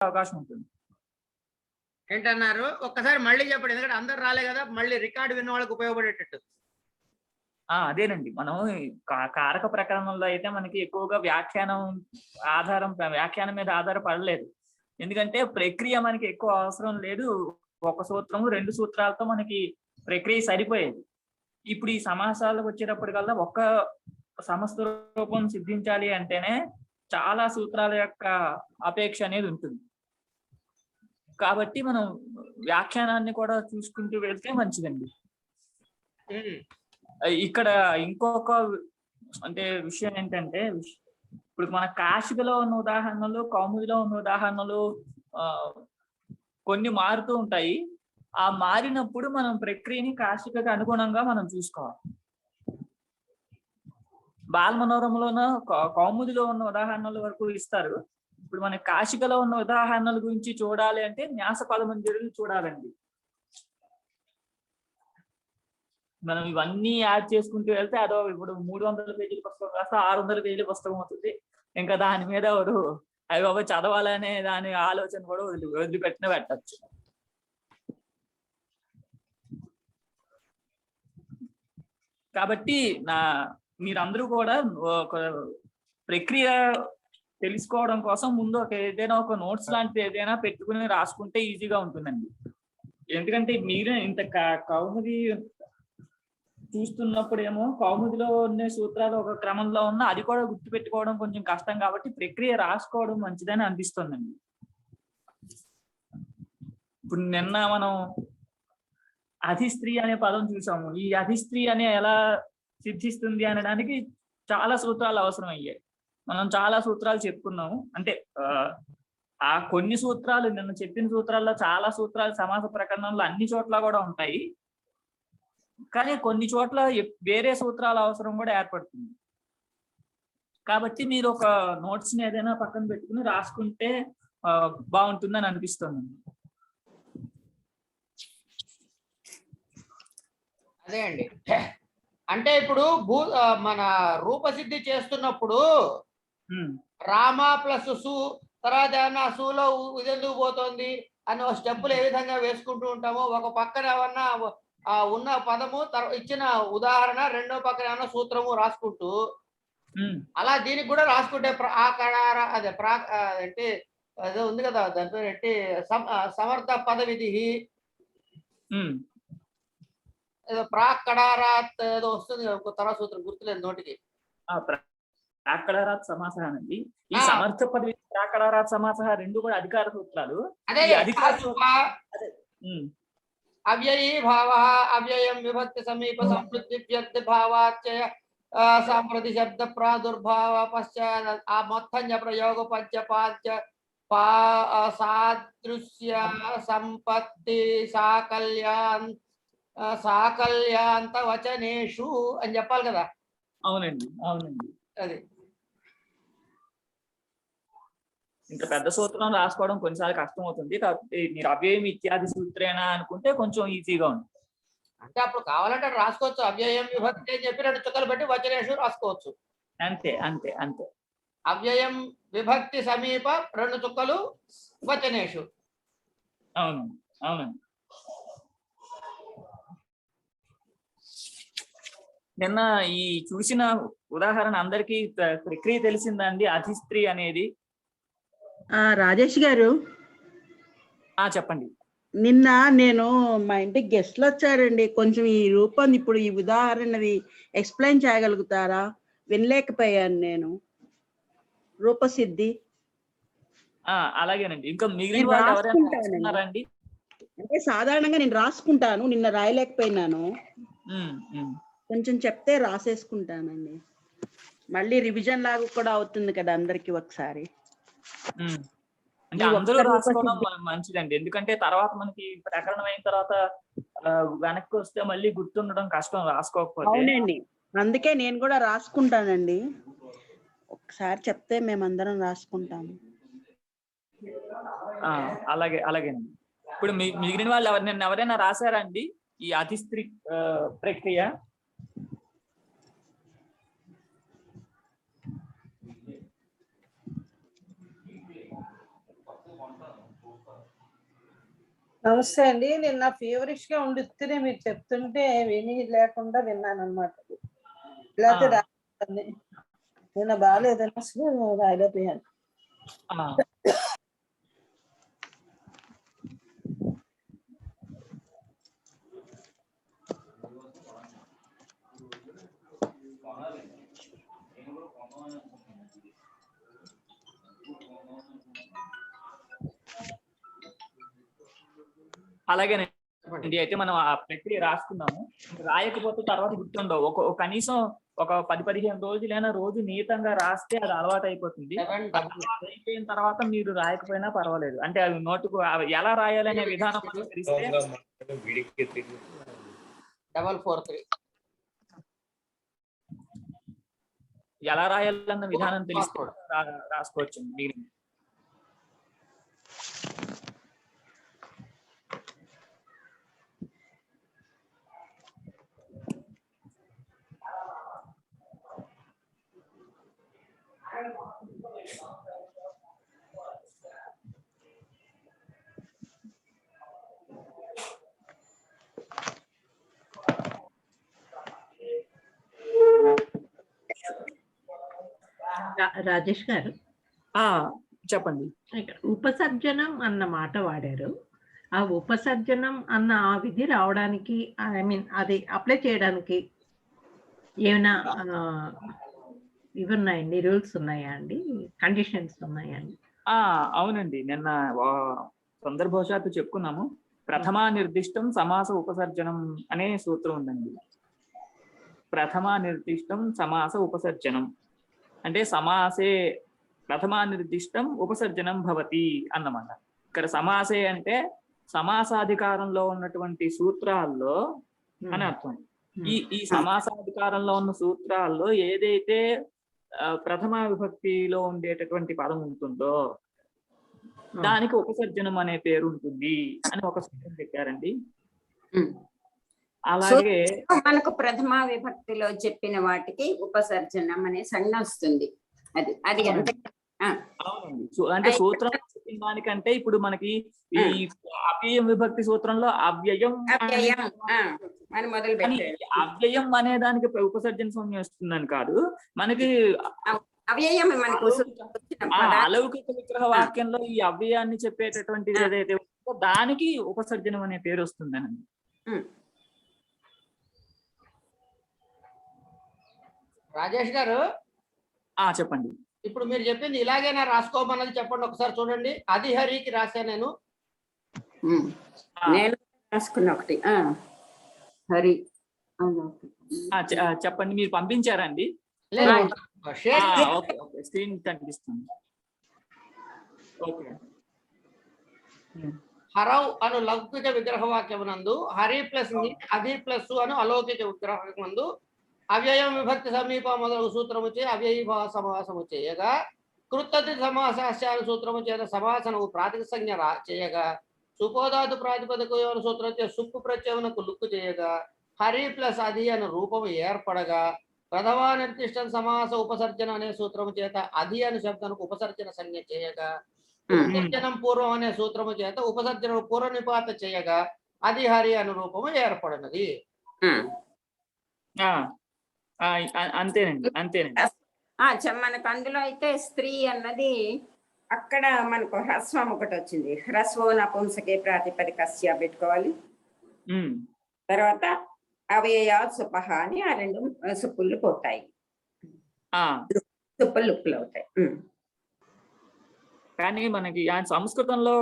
అవకాశం ఉంటుంది. ఏంటన్నారు? ఒక్కసారి మళ్ళీ చెప్పండి. ఎందుకంటే అందరు రాలే కదా, మళ్ళీ రికార్డు విన్న వాళ్ళకి ఉపయోగపడేటట్టు. అదేనండి. మనం కారక ప్రకరణంలో అయితే మనకి ఎక్కువగా వ్యాఖ్యానం మీద ఆధారపడలేదు. ఎందుకంటే ప్రక్రియ మనకి ఎక్కువ అవసరం లేదు. ఒక సూత్రము 2 సూత్రాలతో మనకి ప్రక్రియ సరిపోయేది. ఇప్పుడు ఈ సమాసాలకు వచ్చేటప్పటికల్లా ఒక్క సమస్త రూపం సిద్ధించాలి అంటేనే చాలా సూత్రాల యొక్క అపేక్ష అనేది ఉంటుంది. కాబట్టి మనం వ్యాఖ్యానాన్ని కూడా చూసుకుంటూ వెళ్తే మంచిదండి. ఇక్కడ ఇంకొక విషయం ఏంటంటే, ఇప్పుడు మన కాశికలో ఉన్న ఉదాహరణలు, కౌముదిలో ఉన్న ఉదాహరణలు కొన్ని మారుతూ ఉంటాయి. ఆ మారినప్పుడు మనం ప్రక్రియని కాశికకు అనుగుణంగా మనం చూసుకోవాలి. బాలమనోరమలోన కౌముదిలో ఉన్న ఉదాహరణల వరకు ఇస్తారు. ఇప్పుడు మన కాశికలో ఉన్న ఉదాహరణల గురించి చూడాలి అంటే న్యాస పదమంజరులు చూడాలండి. మనం ఇవన్నీ యాడ్ చేసుకుంటూ వెళ్తే అదో ఇప్పుడు 300 పేజీల పుస్తకం కాస్త 600 పేజీల పుస్తకం అవుతుంది. ఇంకా దాని మీద ఎవరు అవి చదవాలనే దాని ఆలోచన కూడా వదిలిపెట్టిన పెట్టచ్చు. కాబట్టి మీరందరూ కూడా ఒక ప్రక్రియ తెలుసుకోవడం కోసం ముందు ఏదైనా ఒక నోట్స్ లాంటిది ఏదైనా పెట్టుకుని రాసుకుంటే ఈజీగా ఉంటుందండి. ఎందుకంటే మీరే ఇంత కౌముది చూస్తున్నప్పుడేమో కౌముదిలో ఉన్న సూత్రాలు ఒక క్రమంలో ఉన్న అది కూడా గుర్తుపెట్టుకోవడం కొంచెం కష్టం. కాబట్టి ప్రక్రియ రాసుకోవడం మంచిదని అనిపిస్తుందండి. ఇప్పుడు నిన్న మనం అధిస్త్రీ అనే పదం చూసాము. ఈ అధిస్త్రీ అనే ఎలా సిద్ధిస్తుంది అనడానికి చాలా సూత్రాలు అవసరం అయ్యాయి. మనం చాలా సూత్రాలు చెప్పుకున్నాము. అంటే ఆ కొన్ని సూత్రాలు నిన్న చెప్పిన సూత్రాల్లో చాలా సూత్రాలు సమాస ప్రకరణంలో అన్ని చోట్ల కూడా ఉంటాయి. కానీ కొన్ని చోట్ల వేరే సూత్రాల అవసరం కూడా ఏర్పడుతుంది. కాబట్టి మీరు ఒక నోట్స్ ని ఏదైనా పక్కన పెట్టుకుని రాసుకుంటే బాగుంటుందని అనిపిస్తుంది. అదే అండి. అంటే ఇప్పుడు మన రూపసిద్ధి చేస్తున్నప్పుడు రామ ప్లస్ సు తర్వాత ఏమన్నా సూలో ఇదెందుకు పోతుంది అని ఒక స్టెప్పులు ఏ విధంగా వేసుకుంటూ ఉంటామో, ఒక పక్కన ఏమన్నా ఉన్న పదము ఇచ్చిన ఉదాహరణ, రెండో పక్కన ఏమన్నా సూత్రము రాసుకుంటూ అలా దీనికి కూడా రాసుకుంటే అంటే అదే ఉంది కదా, దాని పేరు ఏంటి, సమర్థ పద విధి ఏదో ప్రాక్కడారాత్ ఏదో వస్తుంది తర్వాత సూత్రం గుర్తులేదు నోటికి. ప్రాక్కడారాత్ సమాసహానండి. ఈ సమర్థ పదవి ప్రాక్కడారాత్ సమాసహ రెండు కూడా అధికార సూత్రాలు. అదే అవ్యయీ భావ అవ్యయం విభక్తి సమీప సంవృద్ధి వ్యక్తి భావాచయ సంప్రతి శబ్ద ప్రాదుర్భావ పశ్చాత్ ఆ మొత్తం ప్రయోగ పద్యపాద్య సాదృశ్య సంపత్తి సాకల్యాంత వచనేషు అని చెప్పాలి కదా. అవునండి. అది ఇంకా పెద్ద సూత్రం రాసుకోవడం కొన్నిసార్లు కష్టం అవుతుంది. కాబట్టి మీరు అవ్యయం ఇత్యాది సూత్రేనా అనుకుంటే కొంచెం ఈజీగా ఉంటుంది. అంటే అప్పుడు కావాలంటే రాసుకోవచ్చు. అవ్యయం విభక్తి అని చెప్పి 2 చుక్కలు పెట్టి వచనేషు రాసుకోవచ్చు. అంతే. అవ్యయం విభక్తి సమీప 2 చుక్కలు వచనేషు. అవునండి. నిన్న ఈ చూసిన ఉదాహరణ అందరికీ ప్రక్రియ తెలిసిందండి. అధిస్త్రీ అనేది. రాజేష్ గారు చెప్పండి. నిన్న నేను మా ఇంటికి గెస్ట్లు వచ్చారండి. కొంచెం ఈ రూపం ఇప్పుడు ఈ ఉదాహరణది ఎక్స్ప్లెయిన్ చేయగలుగుతారా? వినలేకపోయాను నేను. రూపసిద్ధి అలాగేనండి. ఇంకా మిగిలిన వాళ్ళు ఎవరైనా రాసుకున్నారండి? అంటే సాధారణంగా నేను రాసుకుంటాను, నిన్న రాయలేకపోయినాను. కొంచెం చెప్తే రాసేసుకుంటానండి. మళ్ళీ రివిజన్ లాగా కూడా అవుతుంది కదా అందరికి ఒకసారి. అంటే అందరూ రాసుకోవడం మంచిదండి. ఎందుకంటే తర్వాత మనకి ప్రకరణం అయిన తర్వాత వెనక్కి వస్తే మళ్ళీ గుర్తుండడం కష్టం రాసుకోకపోతే. అవునండి, అందుకే నేను కూడా రాసుకుంటానండి. ఒకసారి చెప్తే మేమందరం రాసుకుంటాము. అలాగేనండి. ఇప్పుడు మిగిలిన వాళ్ళు ఎవరైనా రాశారా అండి ఈ అధిస్త్రీ ప్రక్రియ? నమస్తే అండి. నిన్న ఫీవరిష్ గా ఉండిస్తేనే మీరు చెప్తుంటే విని లేకుండా విన్నాను అనమాట. లేకపోతే రాదండి. నిన్న బాగాలేదని అసలు రాయలేకపోయాను. అలాగేనండి. అయితే మనం ఆ ప్రక్రియ రాసుకున్నాము. రాయకపోతే తర్వాత గుర్తుండవు. కనీసం ఒక 10-15 రోజులైనా రోజు నియతంగా రాస్తే అది అలవాటు అయిపోతుంది. అయిపోయిన తర్వాత మీరు రాయకపోయినా పర్వాలేదు. అంటే అవి నోటుకు ఎలా రాయాలనే విధానం మనకు తెలిస్తే 443 ఎలా రాయాలన్న విధానం తెలిస్తే రాసుకోవచ్చు. మిగిలిన రాజేష్ గారు చెప్పండి. ఉపసర్జనం అన్న మాట వాడారు. ఆ ఉపసర్జనం అన్న ఆ విధి రావడానికి ఐ మీన్ అది అప్లై చేయడానికి ఏమైనా ఇవి ఉన్నాయండి, రూల్స్ ఉన్నాయా అండి, కండిషన్స్ ఉన్నాయా అండి? అవునండి. నిన్న సందర్భవశాత్తు చెప్పుకున్నాము. ప్రథమా నిర్దిష్టం సమాస ఉపసర్జనం అనే సూత్రం ఉందండి. ప్రథమా నిర్దిష్టం సమాస ఉపసర్జనం అంటే సమాసే ప్రథమా నిర్దిష్టం ఉపసర్జనం భవతి అన్నమాట. ఇక్కడ సమాసే అంటే సమాసాధికారంలో ఉన్నటువంటి సూత్రాల్లో అని అర్థం. ఈ సమాసాధికారంలో ఉన్న సూత్రాల్లో ఏదైతే ప్రథమ విభక్తిలో ఉండేటటువంటి పదం ఉంటుందో దానికి ఉపసర్జనం అనే పేరు ఉంటుంది అని ఒక సూత్రం పెట్టారండి. అలాగే మనకు ప్రథమ విభక్తిలో చెప్పిన వాటికి ఉపసర్జనం అనే సంజ్ఞ వస్తుంది. అది అవునండి. అంటే సూత్రం చెప్పిన దానికంటే ఇప్పుడు మనకి ఈ అవ్యయం విభక్తి సూత్రంలో అవ్యయం అవ్యయం అనే దానికి ఉపసర్జన సంజ్ఞ వస్తుందని కాదు, మనకి అవ్యయం మనకు అలౌకిక విగ్రహ వాక్యంలో ఈ అవ్యయాన్ని చెప్పేటటువంటిది ఏదైతే ఉందో దానికి ఉపసర్జనం అనే పేరు వస్తుందని. రాజేష్ గారు చెప్పండి. ఇప్పుడు మీరు చెప్పింది ఇలాగైనా రాసుకోమన్నది చెప్పండి ఒకసారి చూడండి. అది హరికి రాశా నేను రాసుకున్న ఒకటి హరి చెప్పండి. మీరు పంపించారండి? స్క్రీన్ కనిపిస్తుంది. హరవ్ అను లౌకిక విగ్రహ వాక్యమునందు హరి ప్లస్ అది ప్లస్ అను అలౌకిక విగ్రహమునందు అవ్యయం విభక్తి సమీప మొదలగు సూత్రము చే అవ్యయీభావ సమాసము చేయగా కృత్తతి సమాసాస్యాను సూత్రము చేత సమాసనము ప్రాతిక సంజ్ఞ చేయగా సుపోధాతు ప్రాతిపదిక సూత్రం చే సుప్పు ప్రత్యయమునకు లుక్కు చేయగా హరి ప్లస్ అది అను రూపము ఏర్పడగా ప్రథమా నిర్దిష్టం సమాస ఉపసర్జన అనే సూత్రము చేత అది అను శబ్దముకు ఉపసర్జన సంజ్ఞ చేయగా ఉపసర్జనం పూర్వం అనే సూత్రము చేత ఉపసర్జన పూర్వ నిపాత చేయగా అది హరి అను రూపము ఏర్పడినది. అంతేనండి. మనకు అందులో అయితే స్త్రీ అన్నది అక్కడ మనకు హ్రస్వం ఒకటి వచ్చింది. హ్రస్వం నపుంసకే ప్రాతిపదికస్య పెట్టుకోవాలి. తర్వాత అవ్యయా సుపహ అని ఆ రెండు సుప్పులు పోతాయి, సుప్పులు లుక్కులు అవుతాయి. కానీ మనకి సంస్కృతంలో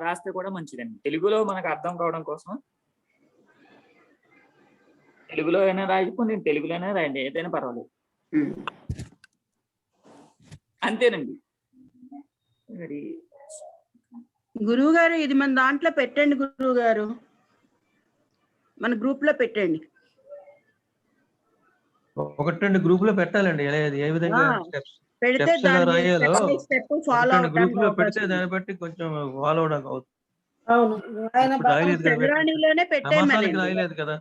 రాస్తే కూడా మంచిదండి. తెలుగులో మనకు అర్థం కావడం కోసం తెలుగులో అయినా రాయకపోతే నేను తెలుగులోనే రాయండి, ఏదైనా పర్వాలేదు. అంతేనండి. మరి గురువు గారు ఇది మన దాంట్లో పెట్టండి. గురువు గారు మన గ్రూప్ లో పెట్టండి. ఒకటి గ్రూప్ లో పెట్టాలండి. ఏ విధంగా పెడితే గ్రూప్ లో పెడితే దాన్ని బట్టి కొంచెం ఫాలో అవడానికి అవుతుంది. రాయలేదు కదా.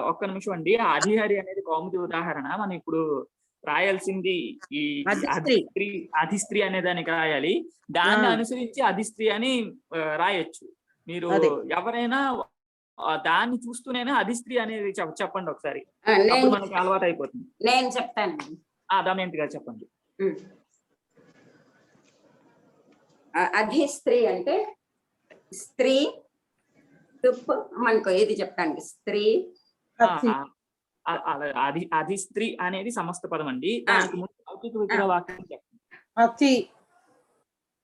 ఒక్క నిమిషం అండి. ఆదిహరి అనేది కౌముది ఉదాహరణ. మనం ఇప్పుడు రాయాల్సింది ఈ అధిస్త్రీ. అధిస్త్రీ అనే దానికి రాయాలి. దాన్ని ఆ. అనుసరించి అధిస్త్రీ అని రాయొచ్చు. మీరు అదే. ఎవరైనా దాన్ని చూస్తూనే అధిస్త్రీ అనేది చెప్పండి ఒకసారి. నేను అప్పుడు మనకి అలవాటు అయిపోతుంది. నేను చెప్తాను. దమయంతి గారు చెప్పండి. అధిస్త్రీ అంటే స్త్రీ తుప్పు మనకు ఏది చెప్తాను స్త్రీ అధిస్త్రీ అనేది సమస్త పదం అండి. దానికి ముందు లౌకిక విగ్రహ వాక్యం చెప్పండి. అతి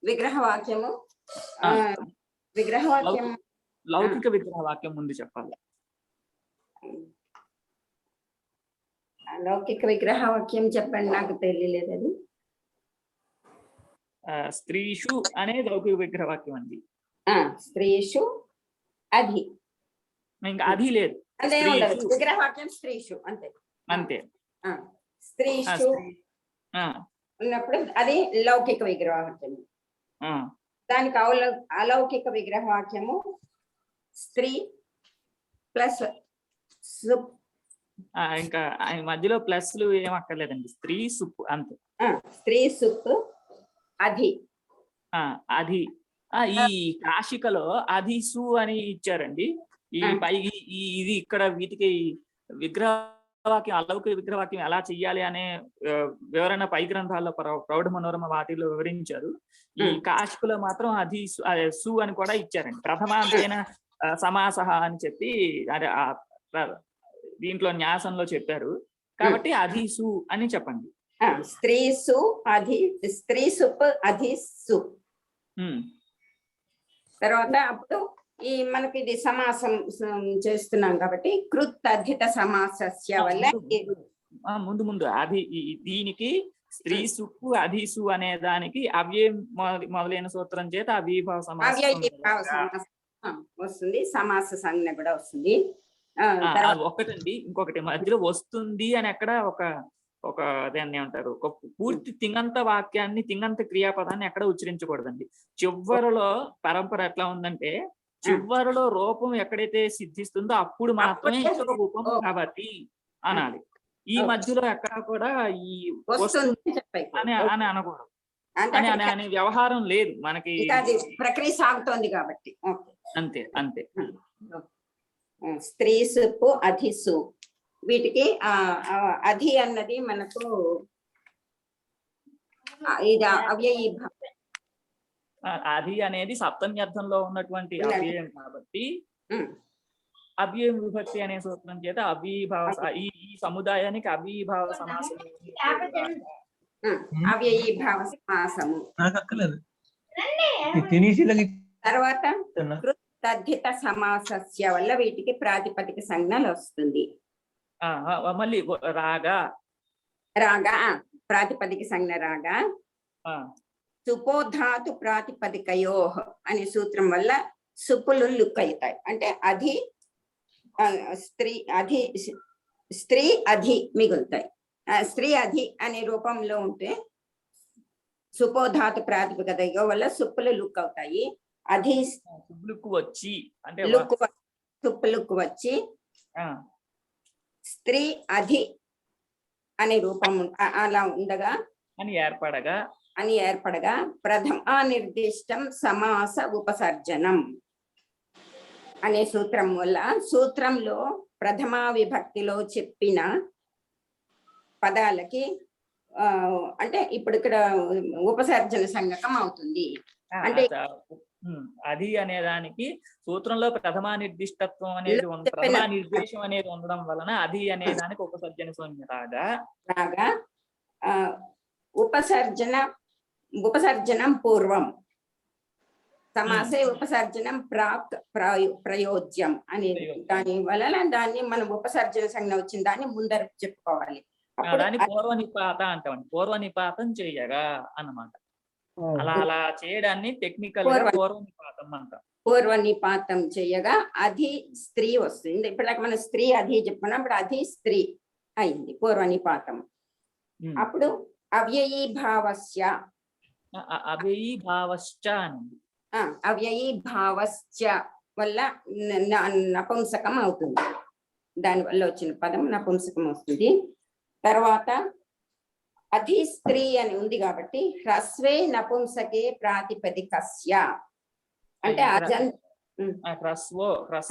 విగ్రహవాక్యము విగ్రహవాక్యం లౌకిక విగ్రహ వాక్యం ముందు చెప్పాలి. లౌకిక విగ్రహవాక్యం చెప్పండి, నాకు తెలియలేదు అది. స్త్రీషు అనేది లౌకిక విగ్రహ వాక్యం అండి. స్త్రీషు అది ఇంకా అది లేదు, అదే ఉండదు. విగ్రహవాక్యం స్త్రీషు అంతే అంతే. స్త్రీషు ఉన్నప్పుడు అది లౌకిక విగ్రహవాక్యం. దానికి అలౌకిక విగ్రహవాక్యము స్త్రీ ప్లస్ ఇంకా ఆయన మధ్యలో ప్లస్లు ఏం అక్కర్లేదండి. స్త్రీ సుప్పు అంతే. స్త్రీ సుప్పు అది అది ఈ కాశికలో అధిసు అని ఇచ్చారండి. ఈ పైకి ఇది ఇక్కడ వీటికి విగ్రహవాక్యం అలౌకిక విగ్రహవాక్యం ఎలా చెయ్యాలి అనే వివరణ పై గ్రంథాల్లో ప్రౌఢ మనోరమ వాటిలో వివరించారు. ఈ కాశికలో మాత్రం అది సు అని కూడా ఇచ్చారండి. ప్రథమాంతైన సమాస అని చెప్పి దీంట్లో న్యాసంలో చెప్పారు. కాబట్టి అది సు అని చెప్పండి. స్త్రీ సు అది స్త్రీ సుప్ అది సు. తర్వాత అప్పుడు ఈ మనకి ఇది సమాసం చేస్తున్నాం కాబట్టి కృత్ అధిత సమాసస్య వల్ల ముందు అది దీనికి స్త్రీ సుప్పు అధిసు అనే దానికి అవ్యయం మొదలైన సూత్రం చేత అవిభావ సమాసం వస్తుంది. సమాస సంజ్ఞ కూడా వస్తుంది. ఒకటండి. ఇంకొకటి మధ్యలో వస్తుంది అని ఎక్కడ ఒక దాన్ని ఏమంటారు, ఒక పూర్తి తింగంత వాక్యాన్ని తింగంత క్రియాపదాన్ని ఎక్కడ ఉచ్చరించకూడదండి. చివరిలో పరంపర ఎట్లా ఉందంటే చివరిలో రూపం ఎక్కడైతే సిద్ధిస్తుందో అప్పుడు మాత్రమే రూపం కాబట్టి అనాలి. ఈ మధ్యలో ఎక్కడ కూడా ఈ అని అనకూడదు అనే వ్యవహారం లేదు మనకి. ప్రక్రియ సాగుతోంది కాబట్టి అంతే అంతే. స్త్రీ సుప్పు అధిసు వీటికి అధి అన్నది మనకు ఇది అవ్యయీభావం. అది అనేది సప్తమ్యర్థంలో ఉన్నటువంటి అవ్యయం కాబట్టి అవ్యయం విభక్తి అనే సూత్రం చేత అవ్యయీభావ ఈ సముదాయానికి అవ్యయీభావ సమాసం అవ్యయీభావ సమాసము. తర్వాత తద్ధిత సమాసస్య వల్ల వీటికి ప్రాతిపదిక సంజ్ఞలు వస్తుంది. మళ్ళీ రాగా ప్రాతిపదిక సంజ్ఞ రాగా సుపోధాతు ప్రాతిపదికయో అనే సూత్రం వల్ల సుపులు లుక్ అవుతాయి. అంటే అది స్త్రీ అధి మిగులుతాయి. స్త్రీ అధి అనే రూపంలో ఉంటే సుపోధాతు ప్రాతిపదికయో వల్ల సుప్పులు లుక్ అవుతాయి. అధి వచ్చి అంటే సుప్పులుకు వచ్చి స్త్రీ అధి అనే రూపం అలా ఉండగా అని ఏర్పడగా ప్రథమ నిర్దిష్టం సమాస ఉపసర్జనం అనే సూత్రం వల్ల సూత్రంలో ప్రథమ విభక్తిలో చెప్పిన పదాలకి అంటే ఇప్పుడు ఇక్కడ ఉపసర్జన సంగకం అవుతుంది. అంటే అది అనే దానికి సూత్రంలో ప్రథమా నిర్దిష్టత్వం అనేది ప్రథమా నిర్దేశం అనేది ఉండడం వలన అది అనే దానికి ఉపసర్జన సంజ్ఞ రాగా ఉపసర్జనం పూర్వం సమాసే ఉపసర్జనం ప్రాక్ ప్రయోజ్యం అనేది దాని వలన దాన్ని మనం ఉపసర్జన సంజ్ఞ వచ్చిన దాన్ని ముందర చెప్పుకోవాలి. దాన్ని పూర్వనిపాత అంటామండి. పూర్వనిపాతం చేయగా అన్నమాట. అలా చేయడాన్ని టెక్నికల్ పూర్వనిపాతం అంటాం. పూర్వనిపాతం చేయగా అధి స్త్రీ వస్తుంది. ఇప్పుడు మనం స్త్రీ అధి చెప్పుకున్నప్పుడు అధి స్త్రీ అయింది పూర్వనిపాతం. అప్పుడు అవ్యయీభావస్య అవ్యయీభావస్య వల్ల నపుంసకం అవుతుంది. దాని వల్ల వచ్చిన పదం నపుంసకం వస్తుంది. తర్వాత అధి స్త్రీ అని ఉంది కాబట్టి హ్రస్వే నపుంసకే ప్రాతిపదికస్య అంటే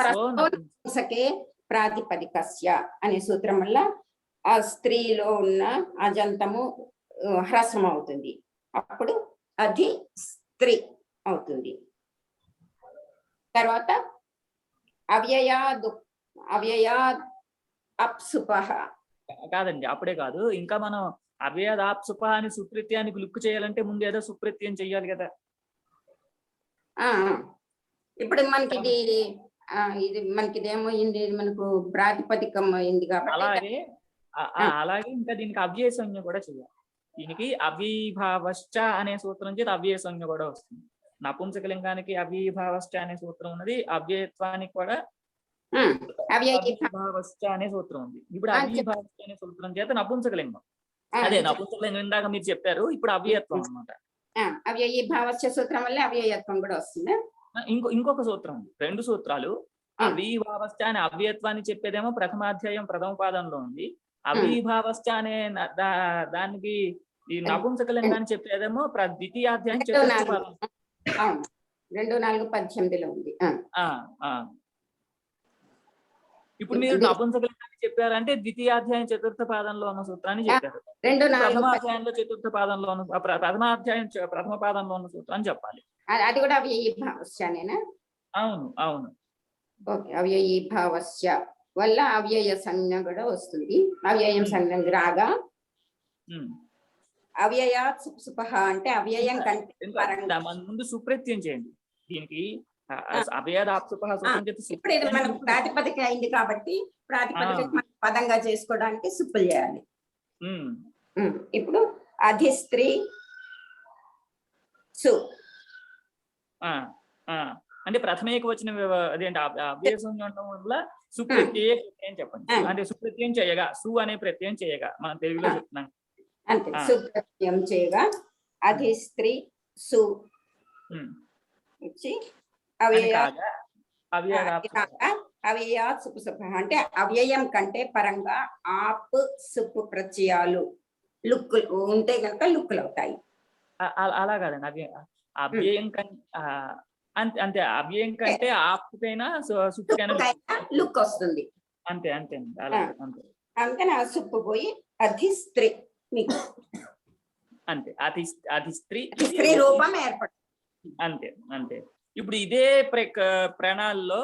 నపుంసకే ప్రాతిపదికస్య అనే సూత్రం వల్ల ఆ స్త్రీలో ఉన్న అజంతము హ్రస్వం అవుతుంది, అప్పుడు అధి స్త్రీ అవుతుంది. తర్వాత అవ్యయాద్ అప్సుపః కాదండి, అప్పుడే కాదు, ఇంకా మనం అవ్యయాద్ అప్సుపః అని సుప్రత్యయానికి లుక్ చేయాలంటే ముందు ఏదో సుప్రత్యయం చెయ్యాలి కదా. ఇప్పుడు మనకి ఇది మనకి ఇదేమైంది, మనకు ప్రాతిపదికం అయింది కాబట్టి అలాగే ఇంకా దీనికి అవ్యయ సంజ్ఞ కూడా చేయాలి. దీనికి అవిభావశ్చ అనే సూత్రం చేత అవ్యయ సంజ్ఞ కూడా వస్తుంది. నపుంసకలింగానికి అవిభావశ్చ అనే సూత్రం ఉన్నది, అవ్యయత్వానికి కూడా అవిభావశ్చ అనే సూత్రం ఉంది. ఇప్పుడు అవిభావశ్చ అనే సూత్రం చేత నపుంసకలింగం, అదే నపుంసకలింగం ఇందాక మీరు చెప్పారు, ఇప్పుడు అవ్యయత్వం అన్నమాట. అవ్యయీభావశ్చ సూత్రం వల్ల అవ్యయత్వం కూడా వస్తుంది. ఇంకొక సూత్రం ఉంది, 2 సూత్రాలు. అవిభావశ్చ అనే అవ్యయత్వాన్ని చెప్పేదేమో ప్రథమాధ్యాయం ప్రథమ పాదంలో ఉంది. అవిభావశ్చ అనే దానికి ఈ నపుంసకలింగాన్ని చెప్పేదేమో ద్వితీయాధ్యాయం చతుర్థ పాదం. 2:4:18 ఉంది. ఇప్పుడు మీరు నపుంసకలింగాన్ని చెప్పారంటే ద్వితీయాధ్యాయం చతుర్థ పాదంలో ఉన్న సూత్రాన్ని చెప్పారు. ప్రథమాధ్యాయంలో చతుర్థ పాదంలో ఉన్న ప్రథమాధ్యాయం ప్రథమ పాదంలో ఉన్న సూత్రాన్ని చెప్పాలి. అది కూడా అవ్యయీభావశ్చనేనా? అవును అవును. ఓకే, అవ్యయీభావశ్చ వల్ల అవ్యయ సంజ్ఞ కూడా వస్తుంది. అవ్యయం సంజ్ఞ రాగా అవ్యయాత్ సుపః అంటే అవ్యయం కంటే ముందు సుప్రత్యయం చేయండి దీనికి. ఇప్పుడు ఇది మనకు ప్రాతిపదిక అయింది కాబట్టి ప్రాతిపదిక పదంగా చేసుకోవడానికి సుప్పులు చేయాలి. ఇప్పుడు అధిస్త్రీ సు అంటే ప్రథమేక వచ్చిన అదేంటి అవ్యయం ఉండడం వల్ల సుప్రత్యయం చెప్పండి. అంటే సుప్రత్యయం చేయగా, సు అనే ప్రత్యయం చేయగా, మనం తెలుగులో చెప్తున్నాం అంతే. సుప్రత్యయం చేయగా అధిస్త్రీ సు వచ్చి అవ్యయాత్ సుపు అంటే అవ్యయం కంటే పరంగా ఆప్ సుప్పు ప్రత్యయాలు లుక్ ఉంటే కనుక లుక్కులు అవుతాయి. అలా కాదండి, అవ్యయం అంతే అవ్యయం కంటే ఆపుకైనా సుప్పుకైనా లుక్ వస్తుంది. అంతే అంతే అలా అంతే. అందుకని ఆ సుప్పు పోయి అధిస్త్రీ అంతే, అధిస్త్రీ రూపం ఏర్పడుతుంది. అంతే అంతే. ఇప్పుడు ఇదే ప్రణాళిలో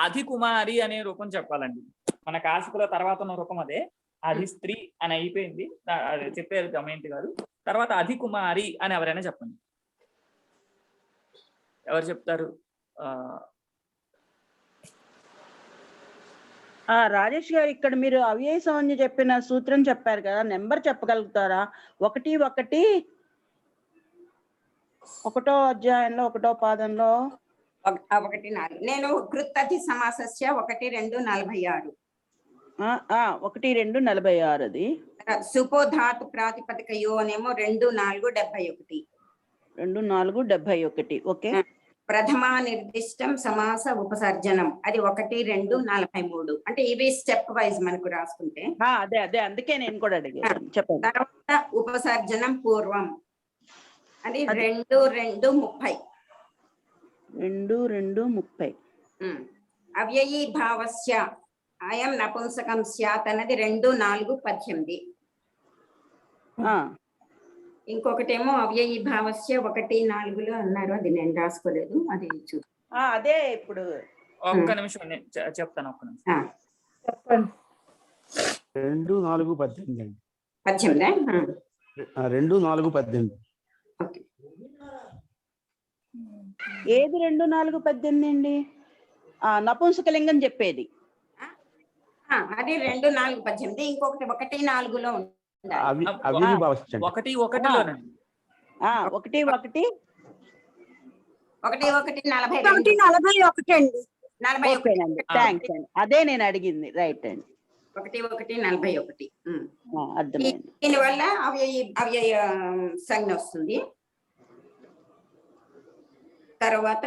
అధికుమారి అనే రూపం చెప్పాలండి. మన కాశికలో తర్వాత ఉన్న రూపం అదే, అధిస్త్రీ అని అయిపోయింది, చెప్పారు దమయంతి గారు. తర్వాత అధికుమారి అని ఎవరైనా చెప్పండి. ఎవరు చెప్తారు? రాజేష్ గారు, ఇక్కడ మీరు అవ్యయ సంజ్ఞ చెప్పిన సూత్రం చెప్పారు కదా, నెంబర్ చెప్పగలుగుతారా? 1:1 1వ అధ్యాయంలో 1వ పాదంలో 1:4. నేను కృత్తతి సమాసస్య 1:2:46. 1:2:46 అది. సుపోధాతు ప్రాతిపదికయో అనేమో 2:4:71. 2:4:71. ఓకే. ప్రథమా నిర్దిష్టం సమాస ఉపసర్జనం అది 1:2:43. అంటే ఇవి స్టెప్ వైజ్ మనకు రాసుకుంటే అదే అదే అందుకే నేను కూడా అడిగాను, చెప్పండి. తర్వాత ఉపసర్జనం పూర్వం అది 2:2:30. 2:2:30. అవ్యయీభావస్య అయం నపుంసకం స్యాత్ అన్నది 2:4:18. ఇంకొకటేమో అవ్యయీభావస్య 1:4 అన్నారు, అది నేను రాసుకోలేదు, అది అదే. ఇప్పుడు ఒక్క నిమిషం నేను చెప్తాను, ఒక్క నిమిషం చెప్పండి. 2:4:18. 2:4:18. ఏది 2:4:18 అండి? నపుంసకలింగం చెప్పేది అది 2:4:18. ఇంకొకటి 1:4లో ఉంది. 1:1 1:1 అండి. థ్యాంక్స్ అండి, అదే నేను అడిగింది. రైట్ అండి. 1:41. అర్థమైంది. దీనివల్ల అవ్యయ సంజ్ఞ వస్తుంది. తర్వాత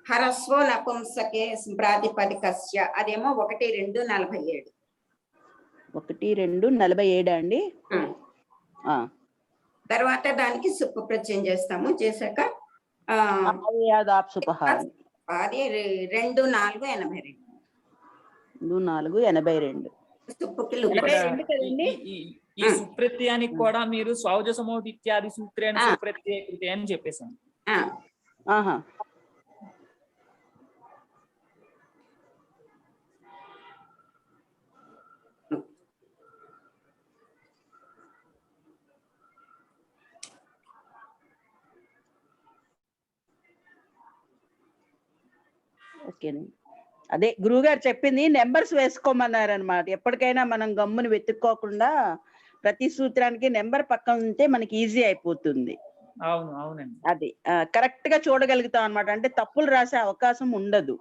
హరస్వో నపుంసకే ప్రాతిపదికస్య అదేమో 1:2:47. 1, 2, 47 అండి. ఆ. తర్వాత దానికి సుప్పు ప్రత్యయం చేస్తాము. చేశాక అది 2, 4, 82. 4, 82. సుప్పుకి ఈ సుప్రత్యయానికి కూడా మీరు స్వౌజసమోటి ఇత్యాది సూత్రేణ సుప్రత్యయ కృతే అని చెప్పేసాను. ఆహా. ఓకేనండి. అదే గురువుగారు చెప్పింది నెంబర్స్ వేసుకోమన్నారు అనమాట. ఎప్పటికైనా మనం గమ్ముని వెతుక్కోకుండా ప్రతి సూత్రానికి నెంబర్ పక్కన ఉంటే మనకి ఈజీ అయిపోతుంది. అవును, అవునండి. అది కరెక్ట్ గా చూడగలుగుతాం అనమాట. అంటే తప్పులు రాసే అవకాశం ఉండదు.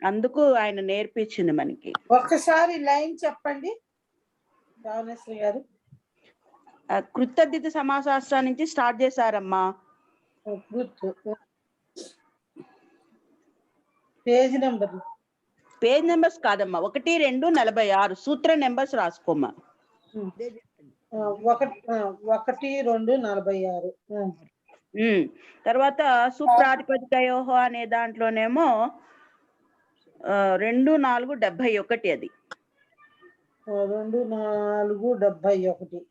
అందుకు ఆయన నేర్పించింది మనకి. ఒక్కసారి లైన్ చెప్పండి రావణేశ్వరి గారు. కృతద్ధిత సమాసాస్త్రం నుంచి స్టార్ట్ చేశారమ్మా. పేజ్ నెంబర్స్ కాదమ్మా. 1, 2, 46 సూత్ర నెంబర్స్ రాసుకోమ్మా. 1, 2, 46. తర్వాత సుప్రాతిపదికయోహో అనే దాంట్లోనేమో 2, 4, 71 అది. 2, 4, 71.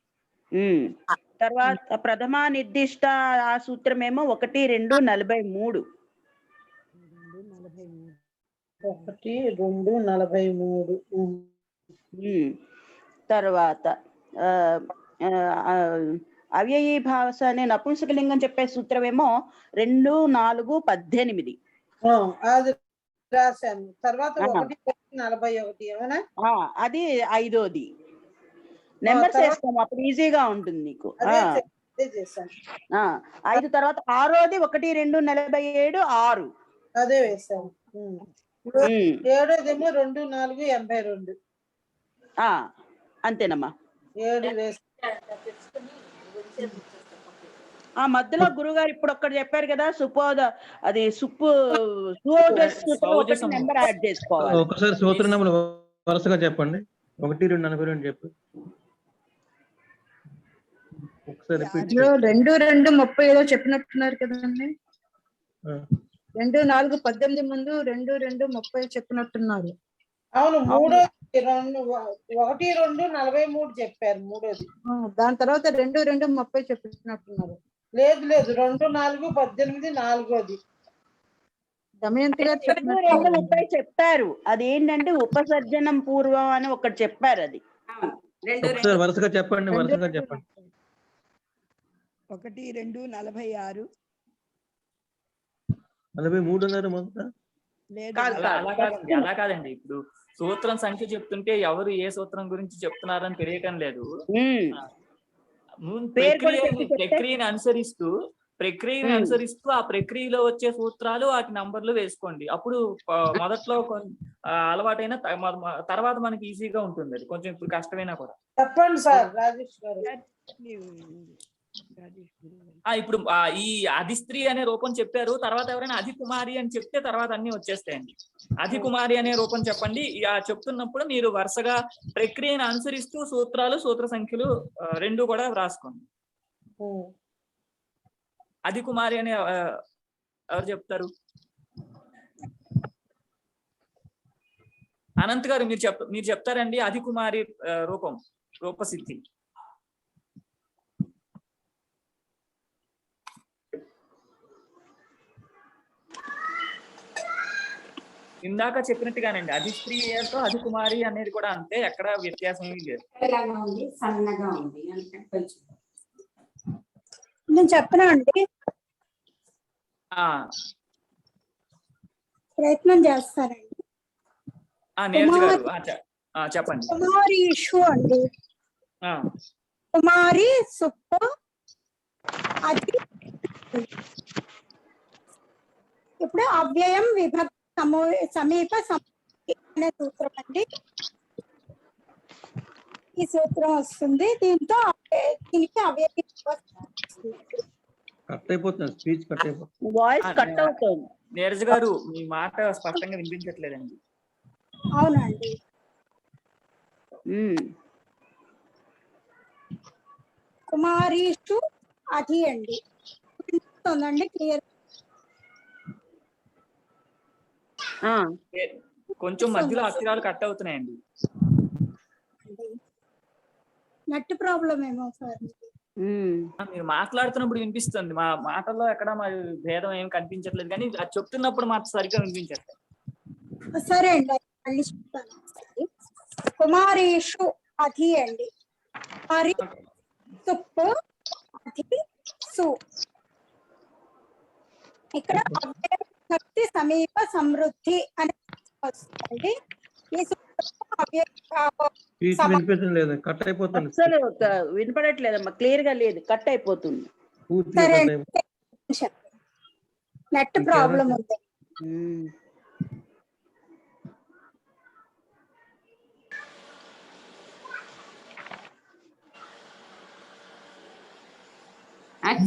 తర్వాత ప్రథమ నిర్దిష్ట ఆ సూత్రమేమో 1, 2, 43. 1, 2, 43. తర్వాత అవ్యయీ భావస అనే నపుంసకలింగం చెప్పే సూత్రమేమో 2, 4, 18. అది రాశాను. తర్వాత 1, 41 ఏమన్నా అది 5వది. నెంబర్స్ వేస్తాము, అప్పుడు ఈజీగా ఉంటుంది నీకు. 5 తర్వాత 6వది 1, 2, 47 6. అదే వేసాను. 7వదేమో 2, 4, 82. అంతేనమ్మా. 7 వేసాను. ఆ మధ్యలో గురుగారు ఇప్పుడు ఒక్కటి చెప్పారు కదా, అది నెంబర్ యాడ్ చేసుకోవాలి. ఒకసారి సూత్ర నెంబర్ వరుసగా చెప్పండి. 1, 2, 42 చెప్పు. 2, 2, 30 చెప్పినట్టున్నారు కదండి. 2, 4, 18 ముందు 2, 2, 30 చెప్పినట్టున్నారు. అవును. 1, 2, 43 చెప్పారు. 3వది. దాని తర్వాత 2, 2, 30 చెప్పినట్టున్నారు. లేదు 2, 4, 18 4వది. దమయంతి గారు 2, 30 చెప్పారు. అదేంటంటే ఉపసర్జనం పూర్వం అని ఒకటి చెప్పారు. అది ఒకసారి వరుసగా చెప్పండి. 1, 2, 46. 43 అన్నారు మొదట. అలా కాదండి. ఇప్పుడు సూత్రం సంఖ్య చెప్తుంటే ఎవరు ఏ సూత్రం గురించి చెప్తున్నారని తెలియటం లేదు. ప్రక్రియను అనుసరిస్తూ ఆ ప్రక్రియలో వచ్చే సూత్రాలు వాటి నంబర్లు వేసుకోండి. అప్పుడు మొదట్లో అలవాటైన తర్వాత మనకి ఈజీగా ఉంటుంది. అది కొంచెం ఇప్పుడు కష్టమైనా కూడా. చెప్పండి సార్ రాజేష్ గారు. ఇప్పుడు ఈ అధిస్త్రీ అనే రూపం చెప్పారు. తర్వాత ఎవరైనా అధికుమారి అని చెప్తే తర్వాత అన్ని వచ్చేస్తాయండి. అధికుమారి అనే రూపం చెప్పండి. చెప్తున్నప్పుడు మీరు వరుసగా ప్రక్రియను అనుసరిస్తూ సూత్రాలు సూత్ర సంఖ్యలు 2 కూడా రాసుకోండి. అధికుమారి అనే ఎవరు చెప్తారు? అనంత్ గారు మీరు చెప్తారండి. అధికుమారి రూపసిద్ధి. ఇందాక చెప్పినట్టుగానండి, అధిస్త్రీతో అధికుమారి అనేది కూడా అంతే. ఎక్కడ వ్యత్యాసం ఏమీ లేదు. సన్నగా ఉంది. నేను చెప్పనా అండి? ప్రయత్నం చేస్తారండి. చెప్పండి. కుమారి ఇష్యూ అండి. కుమారి సుప్పు అది. ఇప్పుడు అవ్యయం విభక్తి సమీప అనే సూత్రం అండి. ఈ సూత్రం వస్తుంది. దీంతో దీనికి అవ్యయం వాయిస్ కట్ అవుతుంది. నీరజ్ గారు మీ మాట స్పష్టంగా వినిపించట్లేదండి. అవునండి. కుమారీషు అధి అండి. వినిపిస్తుందండి క్లియర్? కొంచెం మధ్యలో అక్షరాలు కట్ అవుతున్నాయండి. నెట్ ప్రాబ్లం ఏమో సార్. మీరు మాట్లాడుతున్నప్పుడు వినిపిస్తుంది, మా మాటల్లో ఎక్కడ మా భేదం ఏం కనిపించట్లేదు, కానీ అది చెప్తున్నప్పుడు మాకు సరిగ్గా వినిపించట్లేదు. సరే అండి, మళ్ళీ చెప్తాను. కుమారీషు అధి అండి. కుమారి సుప్పు అధి సు. ఇక్కడ శక్తి సమీప సమృద్ధి అనే వస్తుందండి. ఈ వినిపించలేదు, కట్ అయిపోతుంది. అసలు వినపడట్లేదమ్మా, క్లియర్ గా లేదు, కట్ అయిపోతుంది. నెట్ ప్రాబ్లం ఉంది.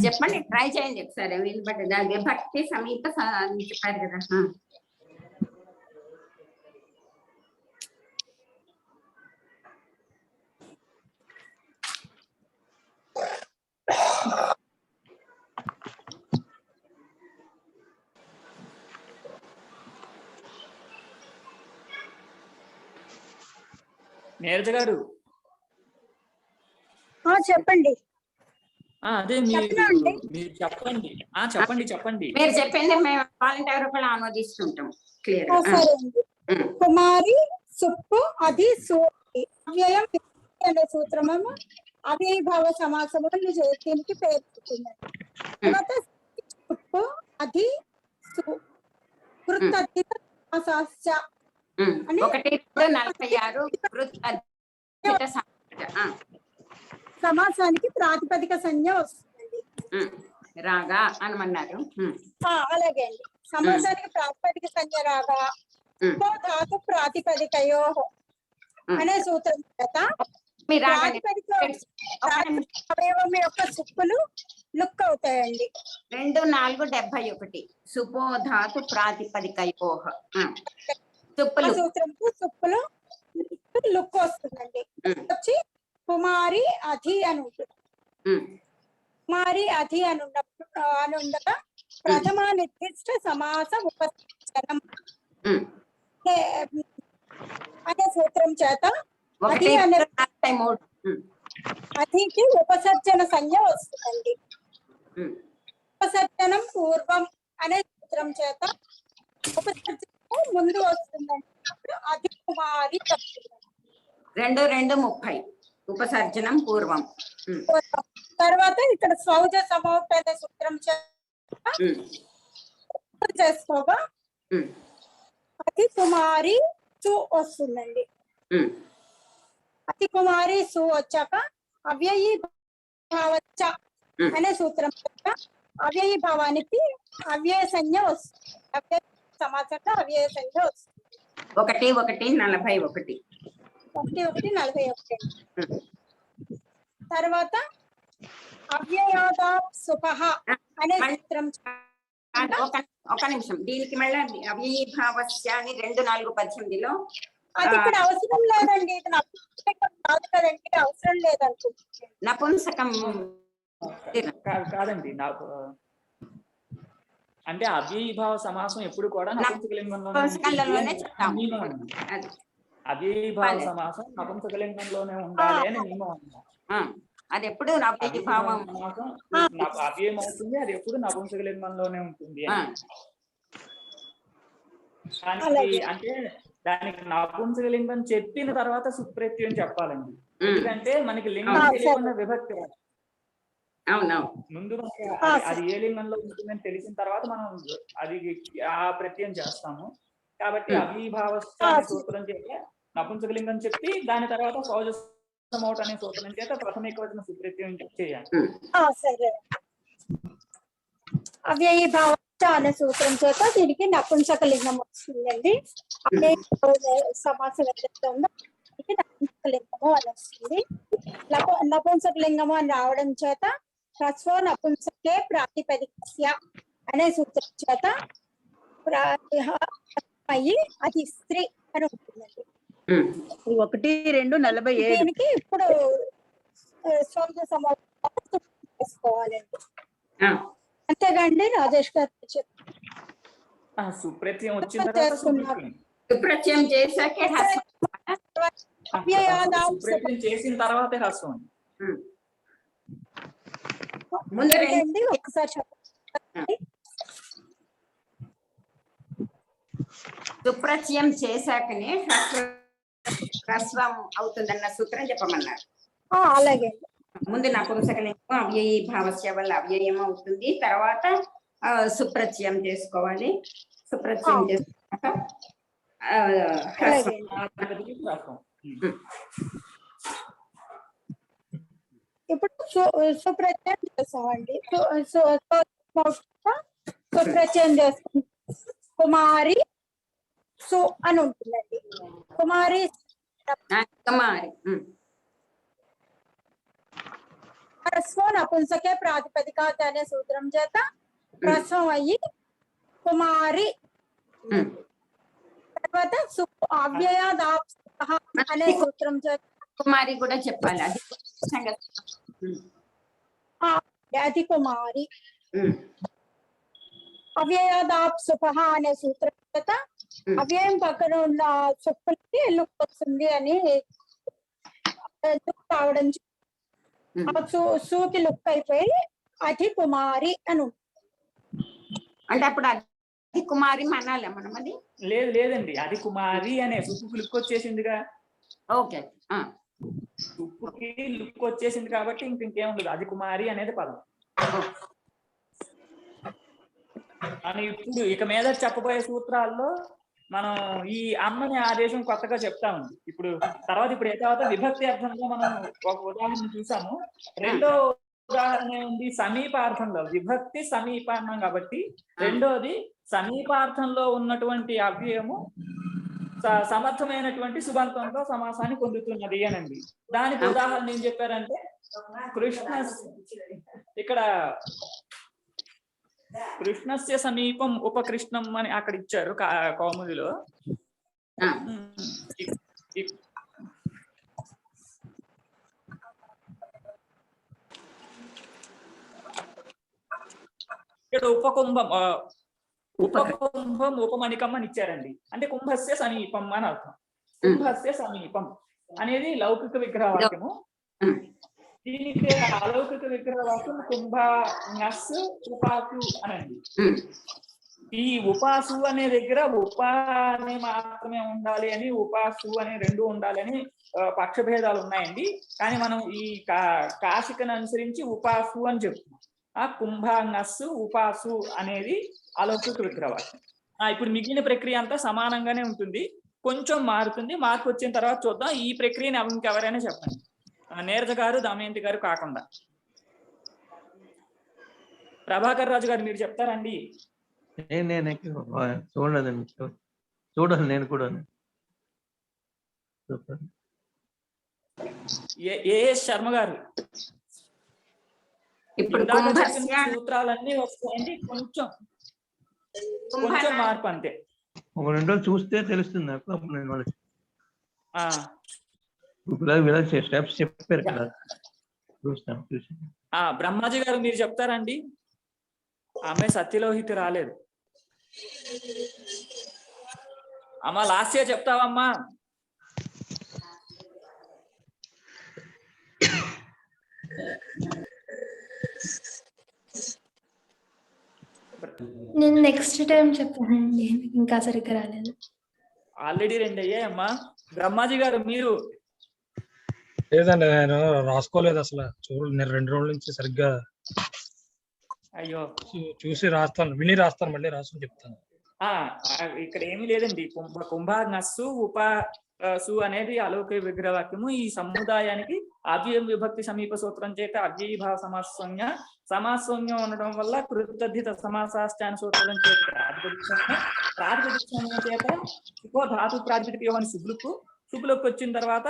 చెప్పండి, ట్రై చేయండి ఒకసారి. వినపడ్డదా? విభక్తి సమీప చెప్పారు కదా. నీరజ గారు చెప్పండి. అదే మీరు చెప్పండి. చెప్పండి. మీరు చెప్పింది మేము వాలంటీర్ కూడా ఆమోదిస్తుంటాం. క్లియర్. సరే అండి. కుమారి సుప్పు అది సు. అవ్యయం అనే సూత్రము అవ్యయభావ సమాసములు దీనికి పేరు పెట్టిందండి. తర్వాత సుప్పు అది సు కృతద్ధిత సమాస అని 1:46 సమాసానికి ప్రాతిపదిక సంజ్ఞ వస్తుందండి. రాగా అనమన్నారు. అలాగే అండి. సమాసానికి ప్రాతిపదిక సంజ్ఞ రాగా ధాతు ప్రాతిపదికయో అనే సూత్రం చేత ప్రాతిపదిక అవయవం యొక్క సుప్పులు లుక్ అవుతాయండి. 2:4:71 సుపో ధాతు ప్రాతిపదికయో సూత్రంకు సుప్పులు లుక్ వస్తుందండి. వచ్చి కుమారి అధి అని ఉంటుంది. కుమారి అధి అని ఉండగా ప్రథమ నిర్దిష్ట సమాస ఉపసర్జనం అనే సూత్రం చేత అధి అనే అధికి ఉపసర్జన సంజ్ఞ వస్తుందండి. ఉపసర్జనం పూర్వం అనే సూత్రం చేత ఉపసర్జనం ముందు వస్తుందండి. అధి కుమారి 2:30 ఉపసర్జనం పూర్వం. తర్వాత ఇక్కడ సౌజ సమౌట్ అనే సూత్రం చేసుకోగా అతి కుమారి సు వస్తుందండి. అతి కుమారి సు వచ్చాక అవ్యయీ భావచ్చ అనే సూత్రం అవ్యయీ భావానికి అవ్యయ సంజ్ఞ వస్తుంది. అవ్యయ సమాసంగా అవ్యయ సంజ్ఞ వస్తుంది. 1:41 1:41 తర్వాత అవ్యయాదా సుపహ అనే సూత్రం. ఒక నిమిషం, దీనికి మళ్ళీ అవ్యయీభావస్య అని 2:4:18 అది ఇక్కడ అవసరం లేదండి. ఇది నపుంసకం కాదు కదండి, అవసరం లేదనుకుంటున్నాను. నపుంసకం కాదండి. నాకు అంటే అవ్యయీభావ సమాసం ఎప్పుడు కూడా నపుంసకలింగంలోనే చెప్తాం. అవ్యయీభావ సమాసం నపుంసకలింగంలోనే ఉండాలి అని నియమం అన్నమాట. అది ఎప్పుడు అవ్యయీభావం అవ్యయం అవుతుంది, అది ఎప్పుడు నపుంసకలింగంలోనే ఉంటుంది. అంటే దానికి నపుంసకలింగం చెప్పిన తర్వాత సుప్రత్యయం చెప్పాలండి. ఎందుకంటే మనకి లింగం తెలియకుండా విభక్తి ముందు అది ఏ లింగంలో ఉంటుందని తెలిసిన తర్వాత మనం అది ఆ ప్రత్యయం చేస్తాము. కాబట్టి అవ్యయీభావ సూత్రం చేత నపుంసకలింగం చెప్పి దాని తర్వాత సౌజ సమౌట్ అనే సూత్రం చేత ప్రథమ ఏకవచన సుప్రత్యయం చేయాలి. అవ్యయీభావ అనే సూత్రం చేత దీనికి నపుంసకలింగం వస్తుందండి. సమాసం ఏదైతే ఉందో దీనికి నపుంసకలింగము అని వస్తుంది. నపుంసకలింగము అని రావడం చేత హ్రస్వ నపుంసకే ప్రాతిపదికస్య అనే సూత్రం చేత అయ్యి అది స్త్రీ అని ఉంటుందండి. 1, 2, 47. దీనికి ఇప్పుడు స్వంత సమాచారం చేసుకోవాలండి. అంతేగాండి రాజేష్ గారు సుప్రత్యయం వచ్చిన తర్వాత సుప్రత్యయం చేశాకే సుప్రత్యయం చేసిన తర్వాతే హ్రస్వం. ముందు ఒకసారి చెప్పండి. సుప్రత్యయం చేశాకనే హ్రస్వం అవుతుందన్న సూత్రం చెప్పమన్నారు. అలాగే ముందు నపుంసకలింగం అవ్యయీ భావస్య వల్ల అవ్యయం అవుతుంది, తర్వాత సుప్రత్యయం చేసుకోవాలి. సుప్రత్యయం చేసుకున్నాక ఇప్పుడు సుప్రత్యయం చేస్తామండి. సుప్రత్యయం చేసుకుంటే కుమారి సు అని ఉంటుందండి. కుమారి హ్రస్వం నపుంసకే ప్రాతిపదిక అనే సూత్రం చేత హ్రస్వం అయ్యి కుమారి, తర్వాత అవ్యయాదాప్సః అనే సూత్రం చేత కుమారి కూడా చెప్పాలి. అది కుమారి. అవ్యయాదాప్సః అనే సూత్రం చేత అవ్యయం పక్కన ఉన్న సుప్పులకి లుక్ వస్తుంది అని లుక్ రావడం, సూకి లుక్ అయిపోయి అతి కుమారి అని. అంటే అప్పుడు అతి కుమారి అనాలి మనం? అది లేదండి, అది కుమారి అనే సుప్పుకి లుక్ వచ్చేసిందిగా. ఓకే, సుప్పుకి లుక్ వచ్చేసింది కాబట్టి ఇంకేం ఉండదు, అది కుమారి అనేది పదం. అని ఇప్పుడు ఇక మీద చెప్పబోయే సూత్రాల్లో మనం ఈ అమ్మని ఆదేశం కొత్తగా చెప్తా ఉంది. ఇప్పుడు ఏ తర్వాత విభక్తి అర్థంలో మనం ఒక ఉదాహరణ చూసాము. రెండో ఉదాహరణ ఉంది సమీపార్థంలో. విభక్తి సమీపార్థం కాబట్టి రెండోది సమీపార్థంలో ఉన్నటువంటి అవ్యయము సమర్థమైనటువంటి సుబంతంతో సమాసాన్ని పొందుతున్నది అనండి. దానికి ఉదాహరణ ఏం చెప్పారంటే కృష్ణ, ఇక్కడ కృష్ణస్య సమీపం ఉపకృష్ణం అని అక్కడ ఇచ్చారు కౌముదిలో. ఇక్కడ ఉపకుంభం ఉపమణికం అని ఇచ్చారండి. అంటే కుంభస్య సమీపం అని అర్థం. కుంభస్య సమీపం అనేది లౌకిక విగ్రహ వాక్యము. దీనికి అలౌకిక విగ్రహ వాక్యం కుంభ ఉపాసు అనండి. ఈ ఉపాసు అనే దగ్గర ఉప అనే మాత్రమే ఉండాలి అని, ఉపాసు అనే రెండు ఉండాలి అని పక్షభేదాలు ఉన్నాయండి. కానీ మనం ఈ కాశికను అనుసరించి ఉపాసు అని చెప్తున్నాం. ఆ కుంభంగస్సు ఉపాసు అనేది అలౌకిక విగ్రహవాక్యం. ఇప్పుడు మిగిలిన ప్రక్రియ అంతా సమానంగానే ఉంటుంది, కొంచెం మారుతుంది. మార్పు వచ్చిన తర్వాత చూద్దాం. ఈ ప్రక్రియని ఇంకెవరైనా చెప్పండి, నీరజ గారు, దమయంతి గారు కాకుండా. ప్రభాకర్ రాజు గారు మీరు చెప్తారండి? చూడాలి నేను కూడా. ఏఎస్ శర్మ గారు, ఇప్పుడు సూత్రాలన్నీ వస్తాయండి, కొంచెం మార్పు అంతే. ఒక 2 రోజులు చూస్తే తెలుస్తుంది నాకు. అప్పుడు నేను స్టెప్స్ చెప్పారు కదా, చూస్తాను. బ్రహ్మాజీ గారు మీరు చెప్తారండి? ఆమె సత్యలోహిత రాలేదు. అమ్మా లాస్ట్ ఇయర్ చెప్తావమ్మా? నేను నెక్స్ట్ టైం చెప్తానండి, ఇంకా సరిగ్గా రాలేదు. ఆల్రెడీ 2 అయ్యాయమ్మా. బ్రహ్మాజీ గారు మీరు? లేదండి, నేను రాసుకోలేదు అసలు. 2 రోజుల నుంచి సరిగ్గా అయ్యో చూసి రాస్తాను, విని రాస్తాను, మళ్ళీ రాసుకుని చెప్తాను. ఇక్కడ ఏమీ లేదండి. కుంభంగస్సు ఉపాసు అనేది అలౌకిక విగ్రహవాక్యము. ఈ సముదాయానికి అవ్యయం విభక్తి సమీప సూత్రం చేత అవ్యయీభావ సమాసంజ్ఞ ఉండడం వల్ల కృతద్ధిత సమాసాష్టాన సూత్రం చేత ప్రాతిపదిక చేత ధాతు ప్రాతిపదిక అని శుభులకు వచ్చిన తర్వాత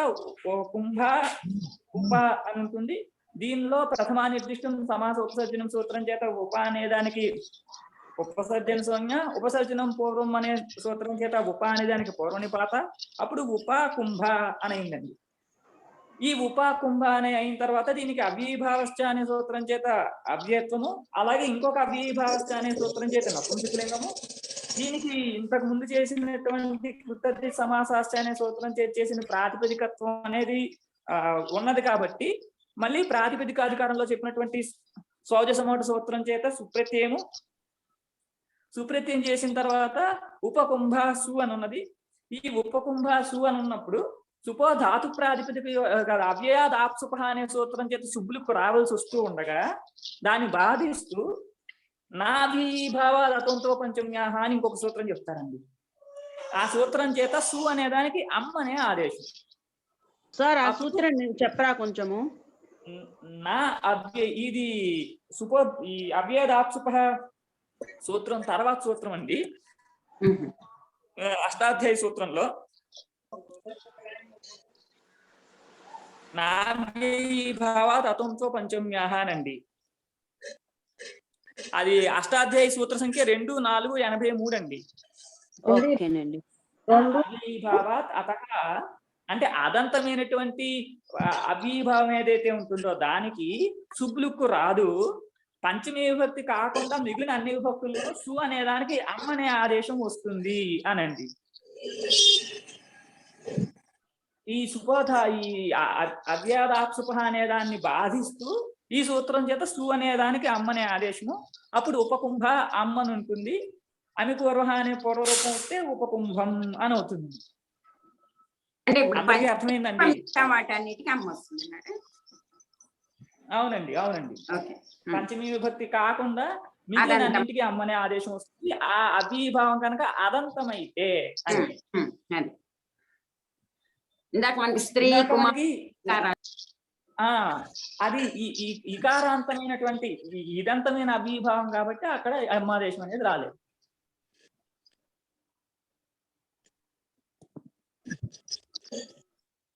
కుంభ ఉప అని ఉంటుంది. దీనిలో ప్రథమా నిర్దిష్టం సమాస ఉపసర్జనం సూత్రం చేత ఉప అనేదానికి ఉపసర్జన సంజ్ఞ ఉపసర్జనం పూర్వం అనే సూత్రం చేత ఉప అనే దానికి పూర్వనిపాత, అప్పుడు ఉప కుంభ అని అయిందండి. ఈ ఉప కుంభ అనే అయిన తర్వాత దీనికి అవ్యయీభావశ్చ అనే సూత్రం చేత అవ్యయత్వము, అలాగే ఇంకొక అవ్యయీభావశ్చ అనే సూత్రం చేత నపుంసకలింగము, దీనికి ఇంతకు ముందు చేసినటువంటి కృతజ్ఞ సమాసాశ్చ అనే సూత్రం చేత చేసిన ప్రాతిపదికత్వం అనేది ఉన్నది కాబట్టి మళ్ళీ ప్రాతిపదికాధికారంలో చెప్పినటువంటి సౌజసమోట సూత్రం చేత సుప్రత్యయం చేసిన తర్వాత ఉపకుంభాసు అని ఉన్నది. ఈ ఉపకుంభాసు అని ఉన్నప్పుడు సుపో ధాతు ప్రాతిపదిక అవ్యయాదాప్సుప అనే సూత్రం చేత శుభ్లకు రావాల్సి వస్తూ ఉండగా దాన్ని బాధిస్తూ నాభీభావాలతంతో పంచమ్యాహ అని ఇంకొక సూత్రం చెప్తారండి. ఆ సూత్రం చేత సు అనే దానికి అమ్మ అనే ఆదేశం. సార్ ఆ సూత్రం చెప్పరా కొంచెము. నా ఇది సుపో ఈ అవ్యయాదాప్సుప సూత్రం తర్వాత సూత్రం అండి. అష్టాధ్యాయ సూత్రంలో నాభీభావాత్ అతంతో పంచమ్యాహ అనండి. అది అష్టాధ్యాయ సూత్ర సంఖ్య 2483 అండి. అవ్యయీభావాత్ అతః అంటే అదంతమైనటువంటి అవ్యయీభావం ఏదైతే ఉంటుందో దానికి శుభ్లుక్కు రాదు. పంచమీ విభక్తి కాకుండా మిగిలిన అన్ని విభక్తుల్లో సు అనే దానికి అమ్మ అనే ఆదేశం వస్తుంది అనండి. ఈ సుపోధ ఈ అవ్యాదాప్సుప అనే దాన్ని బాధిస్తూ ఈ సూత్రం చేత సు అనే దానికి అమ్మనే ఆదేశము. అప్పుడు ఉపకుంభ అమ్మని ఉంటుంది. అమి పూర్వ అనే పూర్వరూపం వస్తే ఉపకుంభం అని అవుతుంది. అందరికీ అర్థమైందండి? అవునండి, అవునండి. పంచమీ విభక్తి కాకుండా మిగిలిన అన్నింటికి అమ్మనే ఆదేశం వస్తుంది. ఆ అవ్యయీభావం కనుక అదంతమైతే అది ఇకారాంతమైనటువంటి ఇదంతమైన అవ్యయీభావం కాబట్టి అక్కడ అమ్మాదేశం అనేది రాలేదు.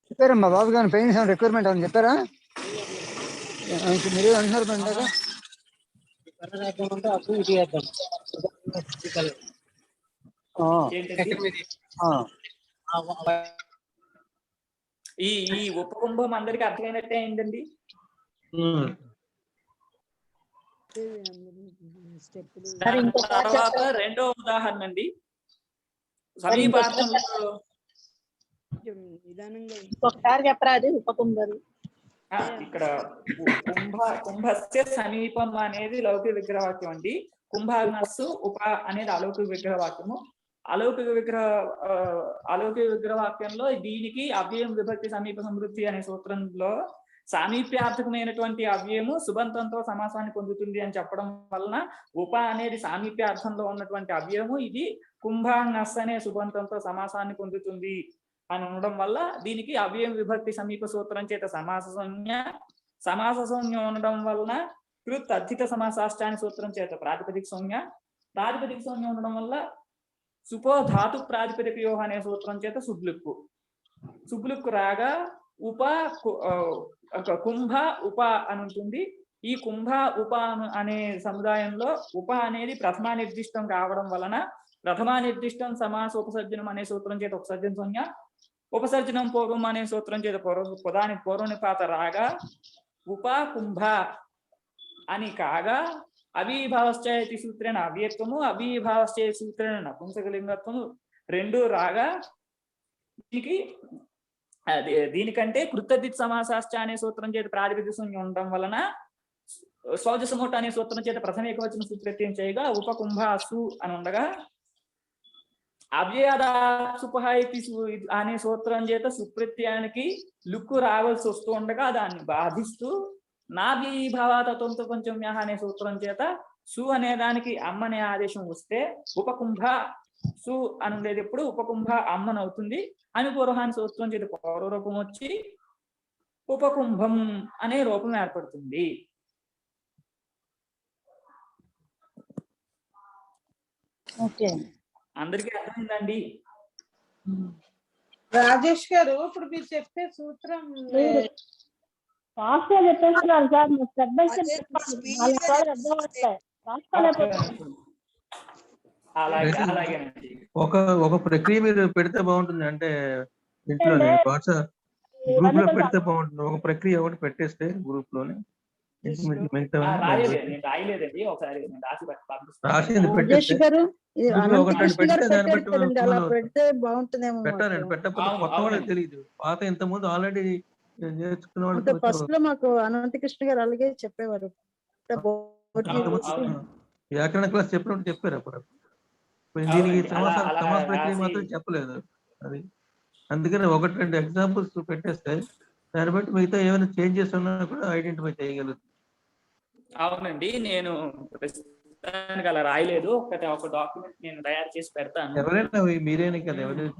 చెప్పారమ్మా బాబు గారు పెయిన్ రిక్వైర్మెంట్ అని చెప్పారా? మీరు అంటున్నారు ఈ ఉపకుంభం అందరికి అర్థమైనట్టే అయిందండి. తర్వాత రెండో ఉదాహరణ అండి. సమీపార్థంలో ఒకసారి చెప్పరా అది ఉపకుంభది. ఇక్కడ కుంభస్య సమీపం అనేది లౌకిక విగ్రహవాక్యం అండి. కుంభాగ్నస్సు ఉప అనేది అలౌకిక విగ్రహవాక్యము. అలౌకిక విగ్రహవాక్యంలో దీనికి అవ్యయం విభక్తి సమీప సమృద్ధి అనే సూత్రంలో సామీప్యార్థకమైనటువంటి అవ్యయము సుబంతంతో సమాసాన్ని పొందుతుంది అని చెప్పడం వలన ఉప అనేది సామీప్యార్థంలో ఉన్నటువంటి అవ్యయము ఇది కుంభాగ్నస్ అనే సుబంతంతో సమాసాన్ని పొందుతుంది అని ఉండడం వల్ల దీనికి అవ్యయం విభక్తి సమీప సూత్రం చేత సమాస సంజ్ఞ ఉండడం వలన కృత్ అర్థిత సమాసాష్టాని సూత్రం చేత ప్రాతిపదిక సంజ్ఞ ఉండడం వల్ల సుపో ధాతు ప్రాతిపదికయో అనే సూత్రం చేత సుబ్లుక్కు రాగా ఉప కుంభ ఉప అని ఉంటుంది. ఈ కుంభ ఉప అనే సముదాయంలో ఉప అనేది ప్రథమా నిర్దిష్టం కావడం వలన ప్రథమా నిర్దిష్టం సమాస ఉపసర్జనం అనే సూత్రం చేత ఉపసర్జన సంజ్ఞ, ఉపసర్జనం పూర్వం అనే సూత్రం చేత పూర్వనిపాత రాగా ఉప కుంభ అని కాగా అవ్యయీభావశ్చ సూత్రేణ అవ్యయత్వము అవ్యయీభావశ్చ సూత్రేణ నపుంసకలింగత్వము రెండు రాగా దీనికంటే కృతద్ధిత సమాసాశ్చ అనే సూత్రం చేత ప్రాతిపదిక సంజ్ఞ ఉండడం వలన సౌజసమోట అనే సూత్రం చేత ప్రథమ ఏకవచన సుప్రత్యయం చేయగా ఉపకుంభాసు అని ఉండగా అవ్యయాదాప్సుప అనే సూత్రం చేత సుప్రత్యయానికి లుక్కు రావాల్సి వస్తూ ఉండగా దాన్ని బాధిస్తూ నావ్యయీభావాతత్వంతో పంచమ్యాహ అనే సూత్రం చేత సు అనే దానికి అమ్మనే ఆదేశం వస్తే ఉపకుంభ సు అని ఉండేది ఎప్పుడు ఉపకుంభ అమ్మను అవుతుంది. అని పూర్వహాని సూత్రం చేత పూర్వరూపం వచ్చి ఉపకుంభం అనే రూపం ఏర్పడుతుంది. అందరికీ అర్థమైందండి? రాజేష్ గారు ఇప్పుడు మీరు చెప్పే సూత్రం చెప్పేస్తున్నారు సార్. అలాగే అలాగేనండి. ఒక ఒక ప్రక్రియ మీరు పెడితే బాగుంటుంది. అంటే ఇంట్లోనే వాట్సాప్ గ్రూప్ లో పెడితే బాగుంటుంది. ఒక ప్రక్రియ ఒకటి పెట్టేస్తే గ్రూప్ లోనే మిగతా రాయలేదండి. ఒకసారి నేను రాసింది రాజేష్ పెట్టేస్తే గారు ఇది గ్రూప్ లో ఒకటి అనంతకృష్ణ గారు పెడితే దాన్ని పెట్టారు బట్టి కదండి, అలా పెడితే బాగుంటుందేమో పెట్టాలండి. మాకు. పెట్టకపోతే కొత్త వాళ్ళకి తెలియదు. పాత ఇంత ముందు ఆల్రెడీ నేర్చుకున్న అంటే వాళ్ళకి ఫస్ట్ లో మాకు అనంతకృష్ణ గారు అలాగే చెప్పేవారు. వ్యాకరణ క్లాస్ చెప్పినప్పుడు చెప్పారు అప్పుడు. దీనికి సమాస ప్రక్రియ మాత్రం చెప్పలేదు. అది అందుకని ఒకటి రెండు ఎగ్జాంపుల్స్ పెట్టేస్తే దాన్ని బట్టి మిగతా ఏమైనా చేంజెస్ ఉన్నా కూడా ఐడెంటిఫై చేయగలుగుతుంది. అవునండి, నేను ప్రస్తుతానికి అలా రాయలేదు. ఒక డాక్యుమెంట్ నేను తయారు చేసి పెడతాను. ఎవరైనా మీరేనే కదా, ఎవరైనా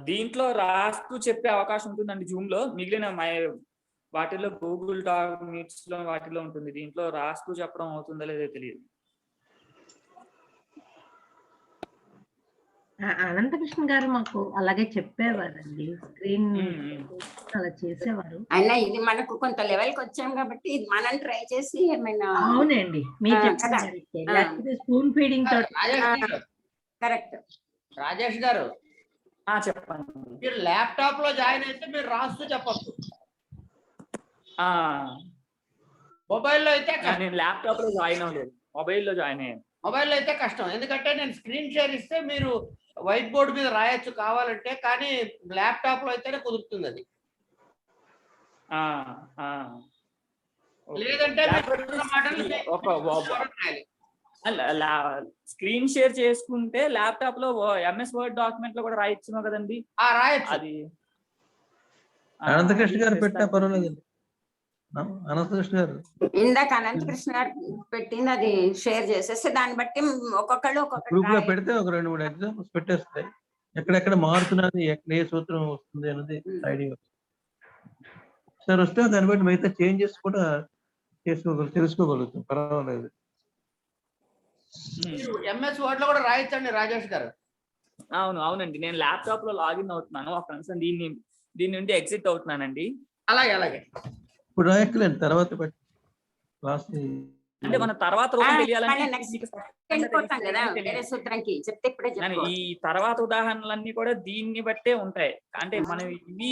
దీంట్లో రాస్తూ చెప్పే అవకాశం ఉంటుందండి జూమ్ లో. మిగిలిన వాటిల్లో గూగుల్ డాక్ మీట్స్ లో వాటిలో ఉంటుంది. దీంట్లో రాస్తూ చెప్పడం అవుతుందో లేదో తెలియదు. అనంతకృష్ణ గారు మాకు అలాగే చెప్పేవారండి, స్క్రీన్ అలా చేసేవారు. అయినా ఇది మనకు కొంత లెవెల్ కి వచ్చాం కాబట్టి ఇది మనం ట్రై చేసి ఏమైనా. అవునండి, మీరు చెప్పారు స్పూన్ ఫీడింగ్ తో. కరెక్ట్. రాజేష్ గారు చెప్పండి. మీరు ల్యాప్టాప్ లో జాయిన్ అయితే మీరు రాస్తూ చెప్పచ్చు. మొబైల్లో అయితే నేను ల్యాప్టాప్ లో జాయిన్ అవ్వలేదు, మొబైల్లో జాయిన్ అయ్యాను. మొబైల్లో అయితే కష్టం, ఎందుకంటే నేను స్క్రీన్ షేర్ ఇస్తే మీరు వైట్ బోర్డ్ మీద రాయొచ్చు కావాలంటే, కానీ ల్యాప్టాప్ లో అయితేనే కుదురుతుంది అది. లేదంటే స్క్రీన్ షేర్ చేసుకుంటే ల్యాప్టాప్ లో ఎంఎస్ వర్డ్ డాక్యుమెంట్ లో కూడా రాయొచ్చు కదండి. రాయొచ్చు. అది అనంతకృష్ణ గారు పెట్టినా పర్వాలేదు. అనంతకృష్ణ గారు ఇందాక అనంతకృష్ణ గారు పెట్టింది అది షేర్ చేసేస్తే దాన్ని బట్టి ఒక్కొక్కళ్ళు గ్రూప్ లో పెడితే ఒక 2-3 ఎగ్జాంపుల్స్ పెట్టేస్తాయి. ఎక్కడెక్కడ మారుతున్నది, ఎక్కడ ఏ సూత్రం వస్తుంది అనేది ఐడియా సార్ వస్తే దాన్ని బట్టి మిగతా చేంజెస్ కూడా తెలుసుకోగలుగుతాం. పర్వాలేదు. ఎంఎస్ వర్డ్ లో కూడా రాయొచ్చండి రాజేష్ గారు. అవునండి, నేను ల్యాప్టాప్ లో లాగిన్ అవుతున్నాను. ఒక నిమిషం దీని నుండి ఎగ్జిట్ అవుతున్నానండి. అలాగే ఇప్పుడు రాయక్కలేండి, తర్వాత పెట్టి క్లాస్ అంటే మన తర్వాత రూపం తెలియాలంటే ఈ తర్వాత ఉదాహరణలన్నీ కూడా దీన్ని బట్టే ఉంటాయి. అంటే మనం ఇవి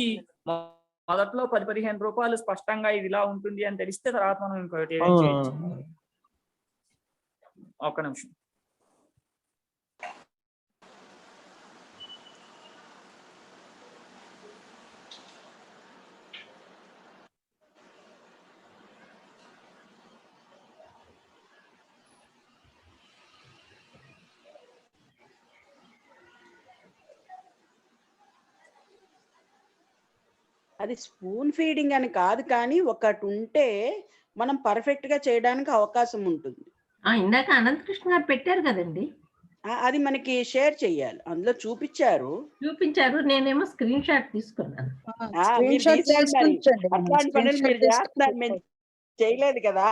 మొదట్లో 10-15 రూపాయలు స్పష్టంగా ఇది ఇలా ఉంటుంది అని తెలిస్తే తర్వాత మనం ఇంకోటి చేయొచ్చు. ఒక్క నిమిషం. అది స్పూన్ ఫీడింగ్ అని కాదు, కానీ ఒకటి ఉంటే మనం పర్ఫెక్ట్ గా చేయడానికి అవకాశం ఉంటుంది. ఇందాక అనంతకృష్ణ గారు పెట్టారు కదండి, అది మనకి షేర్ చెయ్యాలి. అందులో చూపించారు. నేనేమో స్క్రీన్ షాట్ తీసుకున్నాను. అట్లాంటి పనులు మీరు చేస్తున్నారు, మేము చేయలేదు కదా.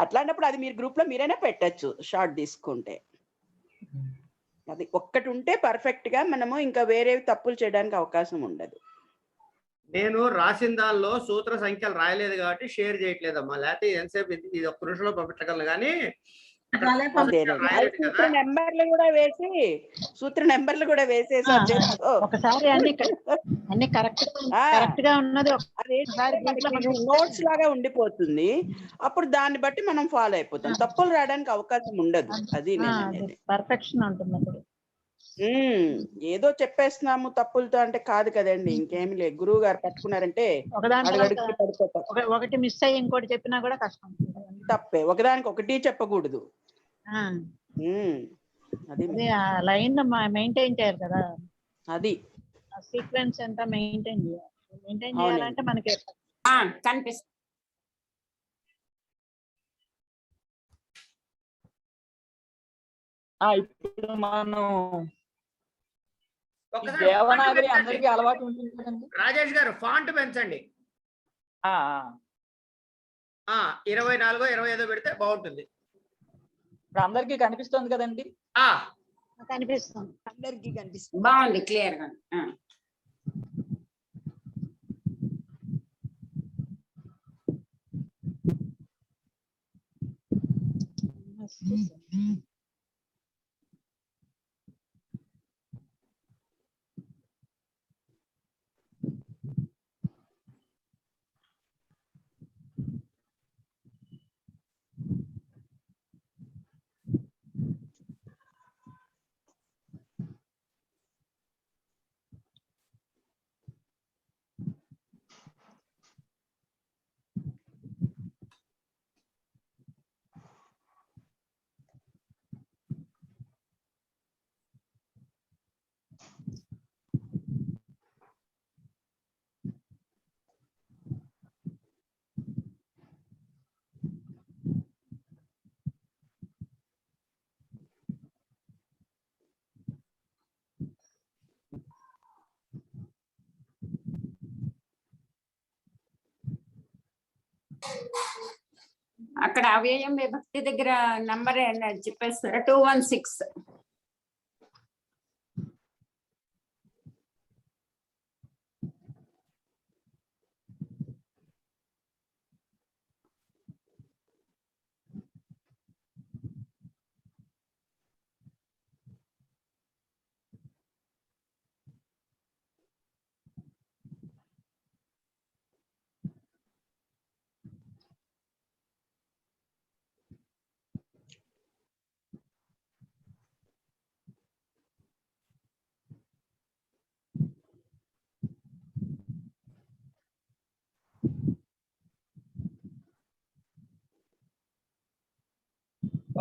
అట్లాంటప్పుడు అది మీరు గ్రూప్ లో మీరైనా పెట్టచ్చు షార్ట్ తీసుకుంటే. అది ఒక్కటి ఉంటే పర్ఫెక్ట్ గా మనము ఇంకా వేరేవి తప్పులు చేయడానికి అవకాశం ఉండదు. నేను రాసిన దానిలో సూత్ర సంఖ్యలు రాయలేదు కాబట్టి షేర్ చేయట్లేదమ్మా. లేకపోతే ఎంతసేపు ఇది ఒక్క నిమిషంలో పంపించగలను, కానీ సూత్ర నెంబర్లు కూడా వేసేసి ఒకసారి అన్ని కరెక్ట్ గా ఉన్నది నోట్స్ లాగా ఉండిపోతుంది. అప్పుడు దాన్ని బట్టి మనం ఫాలో అయిపోతాం, తప్పులు రావడానికి అవకాశం ఉండదు. అది పర్ఫెక్షన్ ఉంటుంది. అప్పుడు ఏదో చెప్పేస్తున్నాము తప్పులతో అంటే కాదు కదండి. ఇంకేమి లేదు, గురువు గారు పట్టుకున్నారంటే ఒకటి మిస్ అయ్యి ఇంకోటి చెప్పినా కూడా కష్టం, తప్పే. ఒకదానికి ఒకటి చెప్పకూడదు. అది లైన్ మెయింటైన్ చేయాలి కదా, అది సీక్వెన్స్ ఎంత మెయింటైన్ చేయాలంటే మనకి కనిపిస్తుంది. ఇప్పుడు మనం దేవనాగరి అందరికీ అలవాటు ఉంటుంది కదండి. రాజేష్ గారు ఫాంట్ పెంచండి. 24 25 పెడితే బాగుంటుంది. ఇప్పుడు అందరికీ కనిపిస్తుంది కదండి. కనిపిస్తుంది, అందరికీ కనిపిస్తుంది. బాగుంది, క్లియర్ గా. అక్కడ అవ్యయం విభక్తి దగ్గర నంబర్ చెప్పేస్తారా? 216.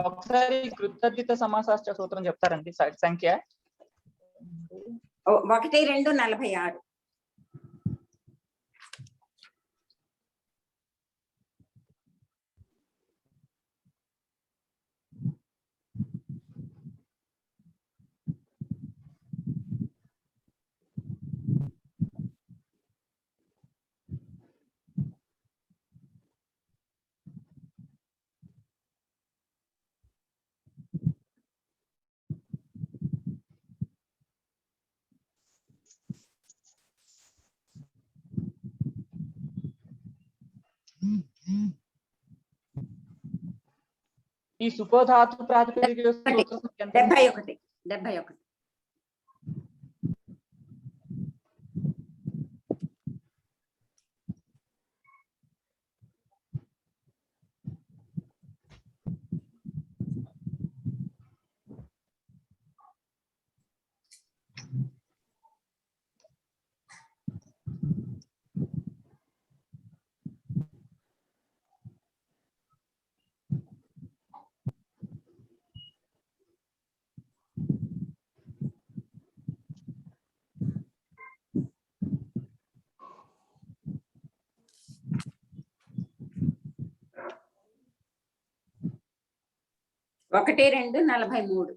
ఒకసారి కృతజ్ఞత సమాసాశ్చ సూత్రం చెప్తారండి సంఖ్య? 1 2 46. ఈ సుపోధాతు ప్రాతిపదిక 71. 71. ఒకటి 2 43.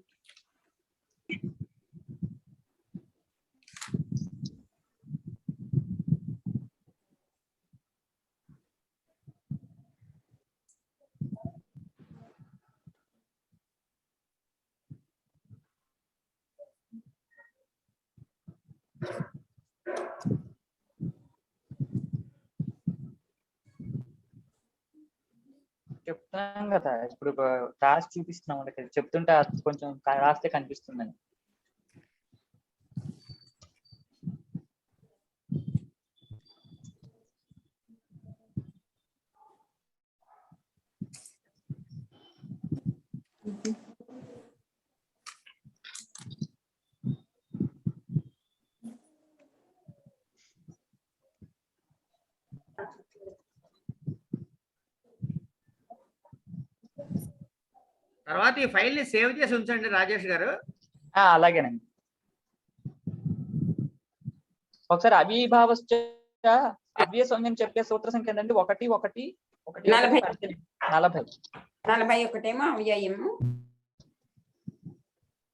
చెప్తున్నాం కదా, ఇప్పుడు రాసి చూపిస్తున్నాం అంటే చెప్తుంటే కొంచెం రాస్తే కనిపిస్తుందండి. తర్వాత ఈ ఫైల్ ని సేవ్ చేసి ఉంచండి రాజేష్ గారు. అలాగేనండి. ఒకసారి అవిభావశ్చ అవ్యయ సంజ్ఞ చెప్పే సూత్ర సంఖ్య ఏంటంటే 1 1 1 41 ఏమో అవ్యయము,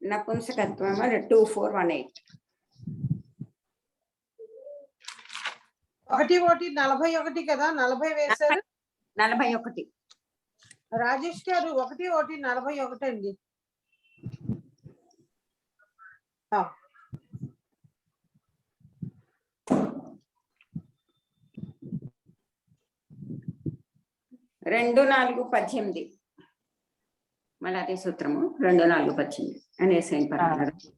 నపుంసకత్వం 2418. 1 1 41 కదా, 40 వేశారు. 41. రాజేష్ గారు 1 1 41 అండి. రెండు 4 18. మళ్ళీ అదే సూత్రము 2, 4 వచ్చింది అనే సైన్ పర్వాలేదు.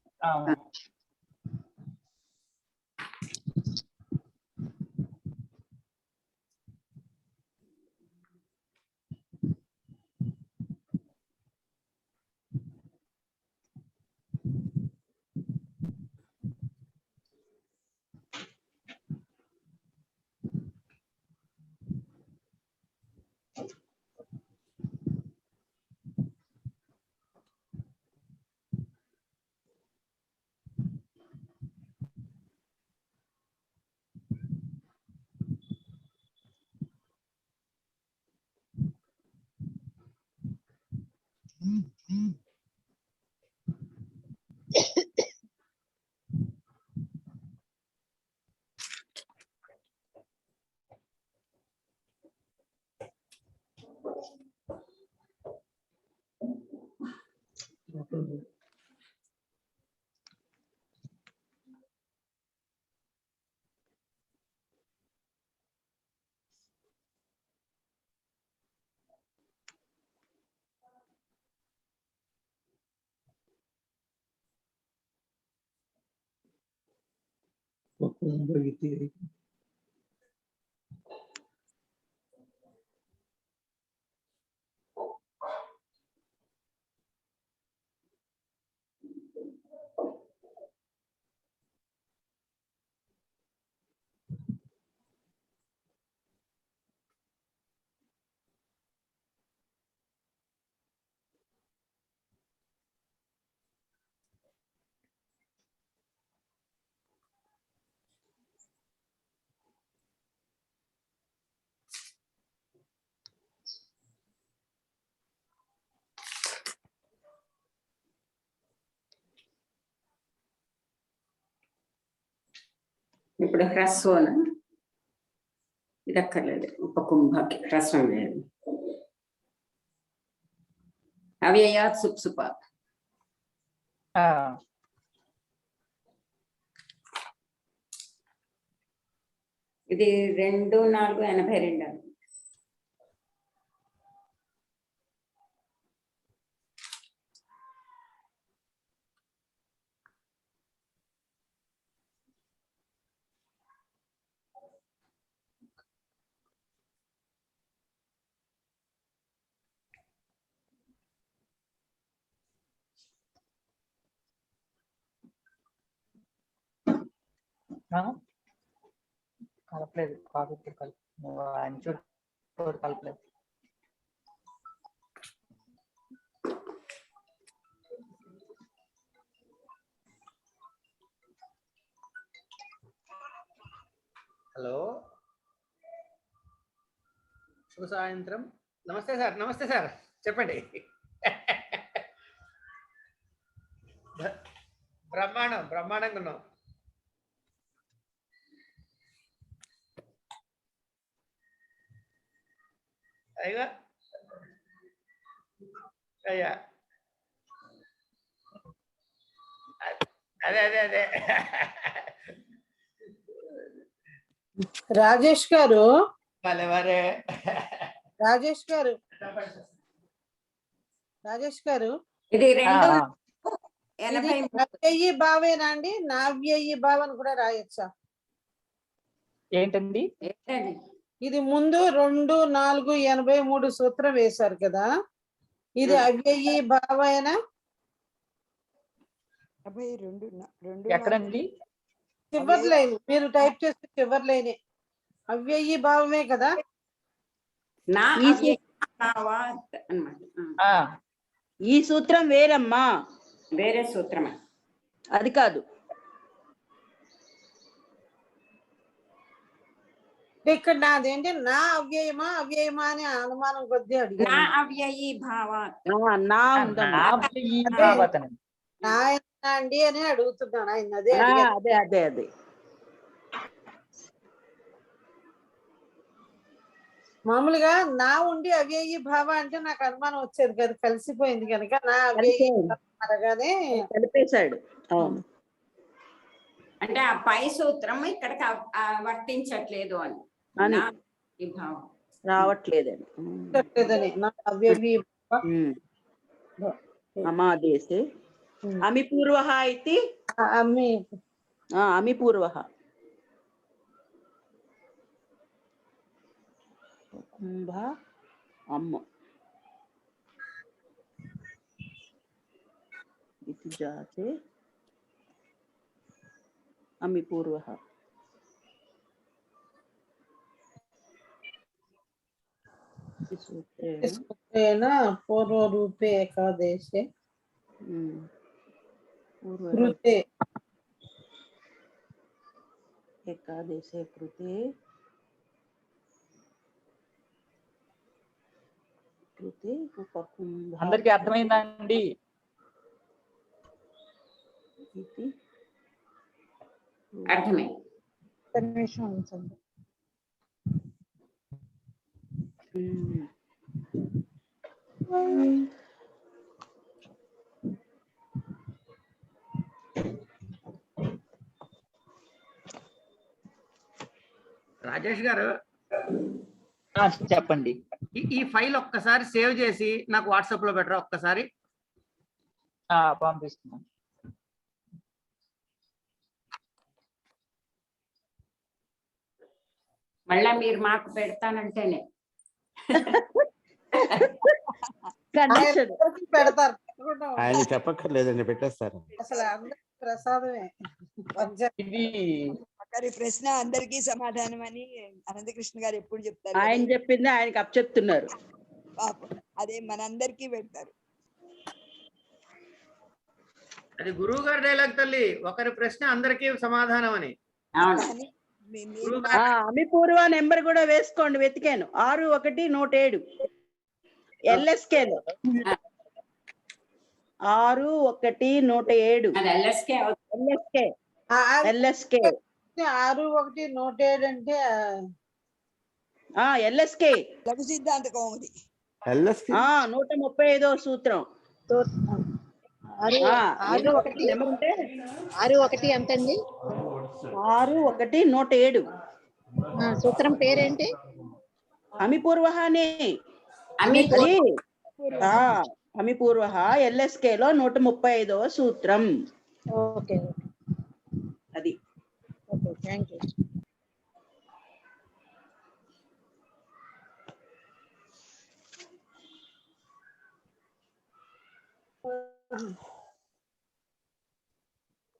ఇప్పుడు హ్రస్వన ఇది అక్కర్లేదు, ఉపకుంభకి హ్రస్వం లేదు. అవ్యయాత్ సుప్సుప. ఇది 2, 4, 82. కలపలేదు, కాఫీ కలపలేదు. హలో, శుభ సాయంత్రం. నమస్తే సార్. నమస్తే సార్, చెప్పండి. బ్రహ్మాండంగా ఉన్నాం. అయ్యా అయ్యా అదే రాజేష్ గారు, ఇది 2 అవ్యయి భావేనా అండి? నావ్యయి భావన కూడా రాయొచ్చా? ఏంటండి ఇది ముందు 2, 4, 83 సూత్రం వేశారు కదా, ఇది అవ్యయి భావేనా? ఎక్కడండి? చివరి లైన్ మీరు టైప్ చేస్తే చివరి లైనే అవ్యయి భావమే కదా. ఈ సూత్రం వేరమ్మా, వేరే సూత్రమా? అది కాదు. ఇక్కడ నాదేంటి, నా అవ్యయమా అని అనుమానం కొద్ది అడిగాను. నా అవ్యయి భావాత్. నా అండి అని అడుగుతున్నాను ఆయన. అదే మామూలుగా నా ఉండి అవ్యయి భావ అంటే నాకు అనుమానం వచ్చేది కదా, కలిసిపోయింది కనుక నా అవ్యయి అనగానే కలిపేశాడు. అంటే ఆ పై సూత్రం ఇక్కడికి వర్తించట్లేదు అని రావట్లేదని. నా అవ్యయి అమాదేశే అమి పూర్వ ఇది అమ్మి అమి పూర్వ కుంభ అమ్మ ఇది జాతే అమి పూర్వ सूत्रेण पूर्वरूपे एकादेशे कृते एकादेशे कृते कृते उपकुंभ అందరికి అర్థమైందా అండి? ఇది అర్థమైంది. నిమిషం ఉంచండి. రాజేష్ గారు చెప్పండి. ఈ ఫైల్ ఒక్కసారి సేవ్ చేసి నాకు వాట్సాప్ లో పెట్టరా ఒక్కసారి. పంపిస్తున్నాను. మళ్ళా మీరు మాకు పెడతానంటేనే పెడతారు. ఆయన చెప్పక్కర్లేదండి, పెట్టేస్తారు. అసలు అందరికి ప్రసాదమే. ఇది ఒకరి ప్రశ్న అందరికీ సమాధానం అని అనంతకృష్ణ గారు ఎప్పుడు చెప్తారు. ఆయన చెప్పింది ఆయనకి అప్పచెప్తున్నారు. అదే మనందరికీ పెడతారు. అది గురువు గారి డైలాగ్ తల్లి, ఒకరి ప్రశ్న అందరికీ సమాధానం అని. అమి పూర్వ నెంబర్ కూడా వేసుకోండి, వెతికాను. 6117 LSK లో 6117 LSK 6117 అంటే LSK లఘు సిద్ధాంత కౌముది 135వ సూత్రం. 61 ఎంతండి? 6117 సూత్రం పేరేంటి? అమి పూర్వ అని. అమి పూర్వ LSK లో 135వ సూత్రం. ఓకే అది. Okay, thank you.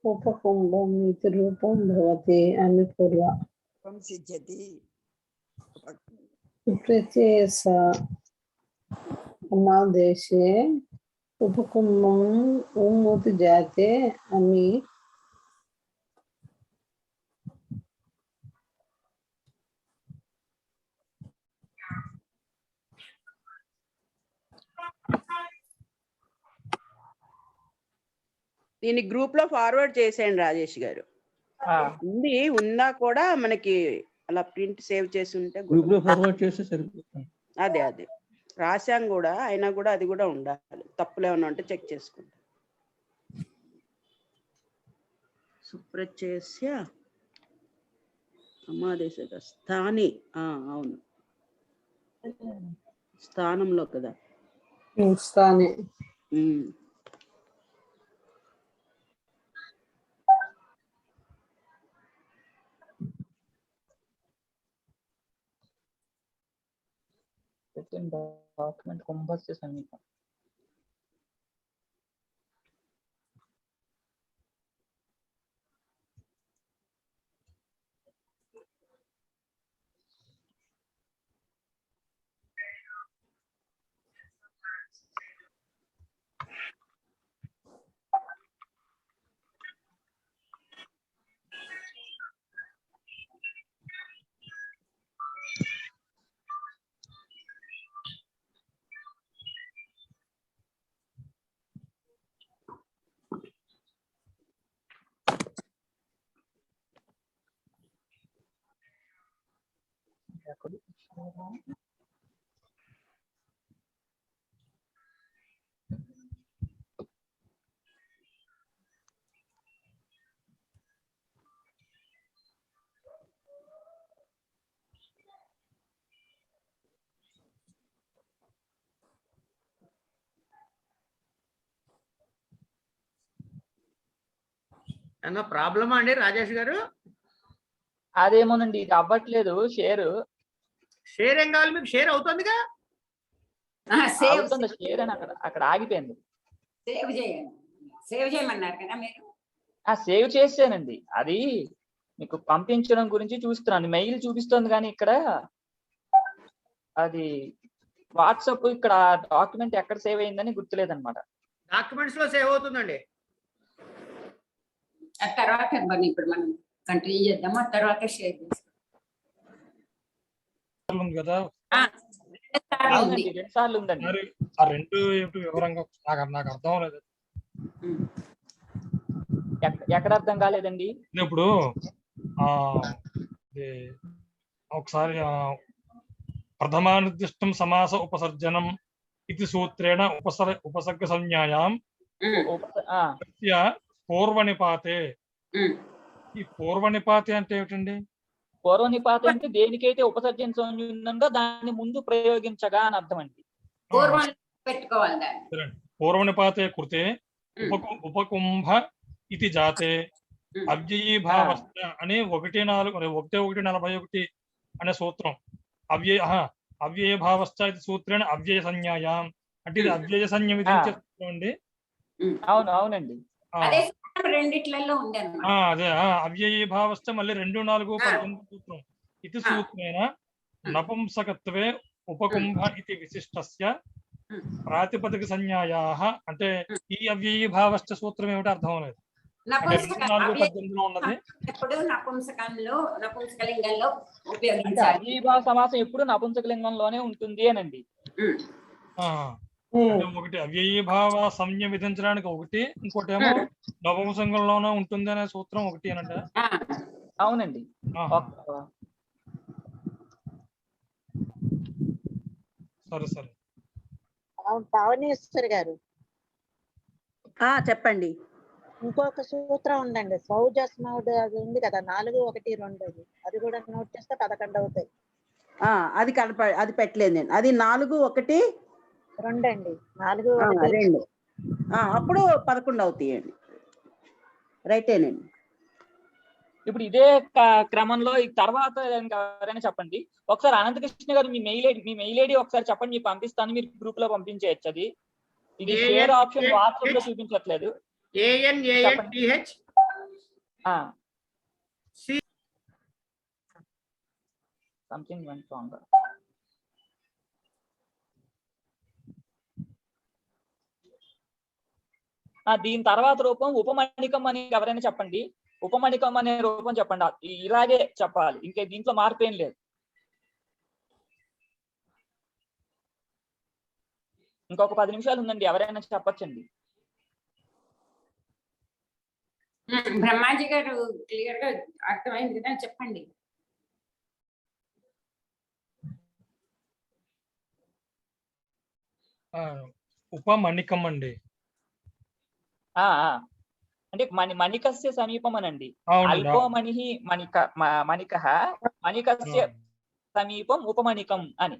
ఉపకుంభం ఇది రూపం భవతి అని పూర్వ సిద్ధ్యతి ప్రత్యయ అమాదేశే ఉపకుంభం ఉమ్మూతి జాతే అమి దీన్ని గ్రూప్ లో ఫార్వర్డ్ చేసేయండి రాజేష్ గారు. ఉందా కూడా మనకి అలా ప్రింట్ సేవ్ చేసి ఉంటే గ్రూప్ లో ఫార్వర్డ్ చేస్తే సరిపోతుంది. అదే రాశాం కూడా, అయినా కూడా అది కూడా ఉండాలి. తప్పులు ఏమన్నా ఉంటే చెక్ చేసుకుంటాం. సుప్రత్యయ అమాదేశ స్థాని. అవును, స్థానంలో కదా. స్థానే డాక్యుమెంట్ కుంభస్య సమీపం. ఏమన్నా ప్రాబ్లమా అండి రాజేష్ గారు? అదేమోనండి ఇది అవ్వట్లేదు షేర్. షేర్ ఏం కావాలి మీకు? షేర్ అవుతుందిగా. అవుతుంది షేర్ అని అక్కడ ఆగిపోయింది. సేవ్ చేయండి. సేవ్ చేయమన్నారు కదా మీరు. సేవ్ చేసానండి. అది మీకు పంపించడం గురించి చూస్తున్నాను. మెయిల్ చూపిస్తుంది కానీ ఇక్కడ అది వాట్సాప్ ఇక్కడ డాక్యుమెంట్ ఎక్కడ సేవ్ అయిందని గుర్తులేదన్నమాట. డాక్యుమెంట్స్ లో సేవ్ అవుతుందండి. ఆ తర్వాత ఇప్పుడు మనం కంటిన్యూ చేద్దాము. ఆ తర్వాత షేర్ చేస్తాం కదా. అవునండి 2 సార్లు ఉందండి. మరి ఆ 2 ఏమిటి వివరంగా నాకు అర్థం అవ్వలేదు. ఎక్కడ అర్థం కాలేదండి? ఇప్పుడు ఒకసారి ప్రథమానిర్దిష్టం సమాస ఉపసర్జనం ఇది సూత్రేణ ఉపసర్గ సంజ్ఞాయాం పూర్వనిపాతే. ఈ పూర్వనిపాతే అంటే ఏమిటండి? పూర్వనిపాతే అంటే దేనికైతే ఉపసర్జన సంజ్ఞ ఉందో దాన్ని ముందు ప్రయోగించగా అని అర్థం అండి. పూర్వనిపాతే కృతే ఉపకుంభ ఇది జాతే అవ్యయీభావస్థ అనే 1:41 అనే సూత్రం. అవ్యయీభావస్థ ఇది సూత్రేణ అవ్యయ సంజ్ఞాయాం అంటే ఇది అవ్యయ సంజ్ఞ విధించే సూత్రం అండి. అవునండి. అదే అవ్యయీభావస్థ మళ్ళీ 2:4:18 సూత్రం. ఇది సూత్రేణ నపుంసకత్వే ఉపకుంభ ఇది విశిష్టస్య ప్రాతిపదిక సంజ్ఞాయాః. అంటే ఈ అవ్యయీభావస్థ సూత్రం ఏమిటో అర్థం అవ్వలేదు. 2:4:18 ఉన్నది నపుంసకలింగంలో అవ్యయీభావ సమాసం ఎప్పుడు నపుంసకలింగంలోనే ఉంటుంది అనండి. ఒకటి అవ్యయీభావ సంజ్ఞ విధించడానికి ఒకటి, ఇంకోటేమో నపుంసకంలోనే ఉంటుంది అనే సూత్రం ఒకటి అనంట. అవునండి. సరే సరే. పావనేశ్వరి గారు చెప్పండి. ఇంకొక సూత్రం ఉందండి, సౌజస్మౌడ్ అది ఉంది కదా, 4:1:2 అది కూడా నోట్ చేస్తే 11 అవుతాయి. అది అది పెట్టలేదు నేను. అది 4:1:2 అండి. 4:1:2 అప్పుడు 11 అవుతాయండి. రైటేనండి. ఇప్పుడు ఇదే క్రమంలో ఈ తర్వాత ఎవరైనా చెప్పండి. ఒకసారి అనంతకృష్ణ గారు మీ మెయిల్ ఐడి ఒకసారి చెప్పండి, మీకు పంపిస్తాను. మీరు గ్రూప్ లో పంపించేయచ్చు. అది ఇది షేర్ ఆప్షన్ వాట్సాప్ లో చూపించట్లేదు. Something went wrong. దీని తర్వాత రూపం ఉపమణికం అని ఎవరైనా చెప్పండి. ఉపమణికం అనే రూపం చెప్పండి. ఇలాగే చెప్పాలి, ఇంకా దీంట్లో మార్పు ఏం లేదు. ఇంకొక 10 నిమిషాలు ఉందండి, ఎవరైనా చెప్పచ్చండి. బ్రహ్మాజీ గారు క్లియర్ గా అర్థమైంది కదా, చెప్పండి. ఉపమణికం అండి. అంటే మణికస్య సమీపం అనండి. అల్పోమణి మణికః మణికస్య సమీపం ఉపమణికం అని.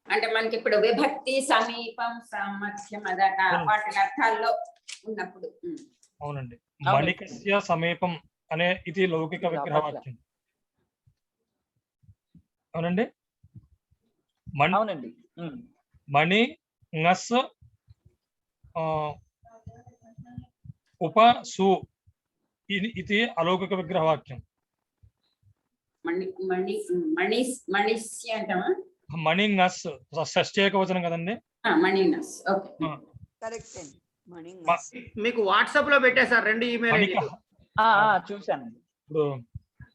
అంటే మనకి ఇప్పుడు విభక్తి సమీపం సామర్థ్యం అదట వాటి అర్థాల్లో ఉన్నప్పుడు. అవునండి. మణికస్య సమీపం అనే ఇది లౌకిక విగ్రహవాక్యం. అవునండి. అవునండి. మణి ngస్ ఉప సు ఇది అలౌకిక విగ్రహవాక్యం. మణి ngస్ షష్ఠీ ఏకవచనం కదండి. మీకు వాట్సాప్ లో పెట్టేశారు 2 ఈమెయిల్ ఐడీలు. చూశానండి. ఇప్పుడు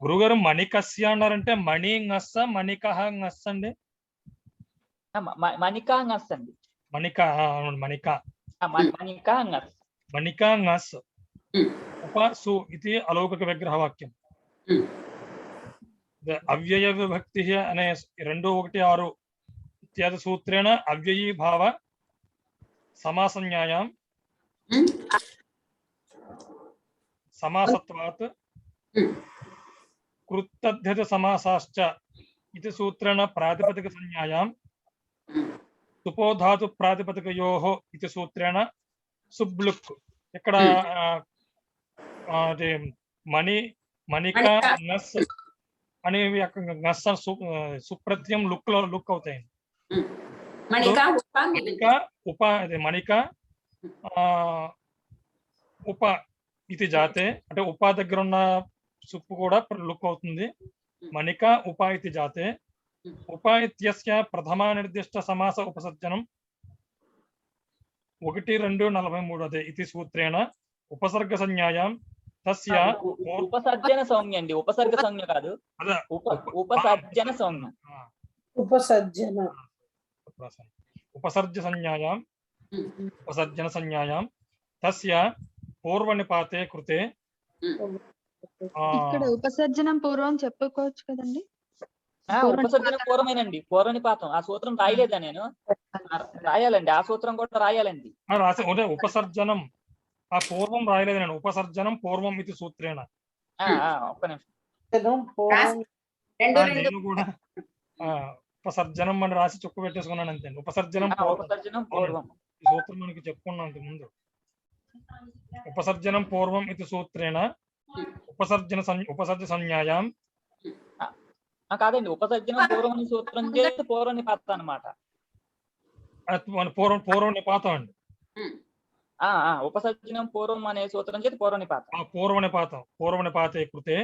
గురుగారు మణికస్య అన్నారంటే మణి ngస్ మణికః ngస్ అండి. మణికా ngస్ అండి. మణికా ngస్ ఉప సు ఇది అలౌకిక విగ్రహవాక్యం. అవ్యయ విభక్తి అనే 2:1:6 ఇత్యాది సూత్రేణ అవ్యయీభావ సమాసంజ్ఞాయాం సమాసత్వాత్ కృత్తద్ధిత సమాసాశ్చ ఇది సూత్రేణ ప్రాతిపదిక సంజ్ఞాయాం సుపోధాతు ప్రాతిపదికయోః ఇది సూత్రేణ సుబ్లుక్. ఇక్కడ మణిక నస్ అనేవి నస్ సుప్రత్యయం లుక్ అవుతాయి. మణిక ఉప ఇది జాతే అంటే ఉప దగ్గర ఉన్న సుప్పు కూడా లుక్ అవుతుంది. మణిక ఉప ఇది జాతే ఉప ఇత్యస్య ప్రథమ నిర్దిష్ట సమాస ఉపసర్జనం 1, 2, 43 అదే ఇది సూత్రేణ ఉపసర్గ సంజ్ఞాయాం తస్య ఉపసర్జన సంజ్ఞ అండి, ఉపసర్గ సంజ్ఞ కాదు, ఉపసర్జన సంజ్ఞ. ఉపసర్జన సంజ్ఞాయాం తస్య పూర్వనిపాతే కృతే ఇక్కడ ఉపసర్జనం పూర్వం చెప్పుకోవచ్చు కదండి. ఉపసర్జన పూర్వమేనండి, పూర్వనిపాతం. ఆ సూత్రం రాయలేదా నేను? రాయాలండి, ఆ సూత్రం కూడా రాయాలండి. ఉపసర్జనం ఆ పూర్వం రాయలేదు నేను. ఉపసర్జనం పూర్వం ఇది సూత్రేణ. ఒక్క నిమిషం, నేను కూడా ఉపసర్జనం అని రాసి చుక్క పెట్టేసుకున్నాను అంతే. ఉపసర్జనం పూర్వం సూత్రం మనకి చెప్పుకున్నాం అంతకు ముందు. ఉపసర్జనం పూర్వం ఇది సూత్రేణ ఉపసర్జ సంజ్ఞాయాం కాదండి, ఉపసర్జనం పూర్వం అనే సూత్రం చేస్తే పూర్వనిపాతం అన్నమాట. పూర్వనిపాతం అండి. ఉపసర్జనం పూర్వం అనే సూత్రం చేతి పూర్వనిపాతం. పూర్వనిపాతే కృతే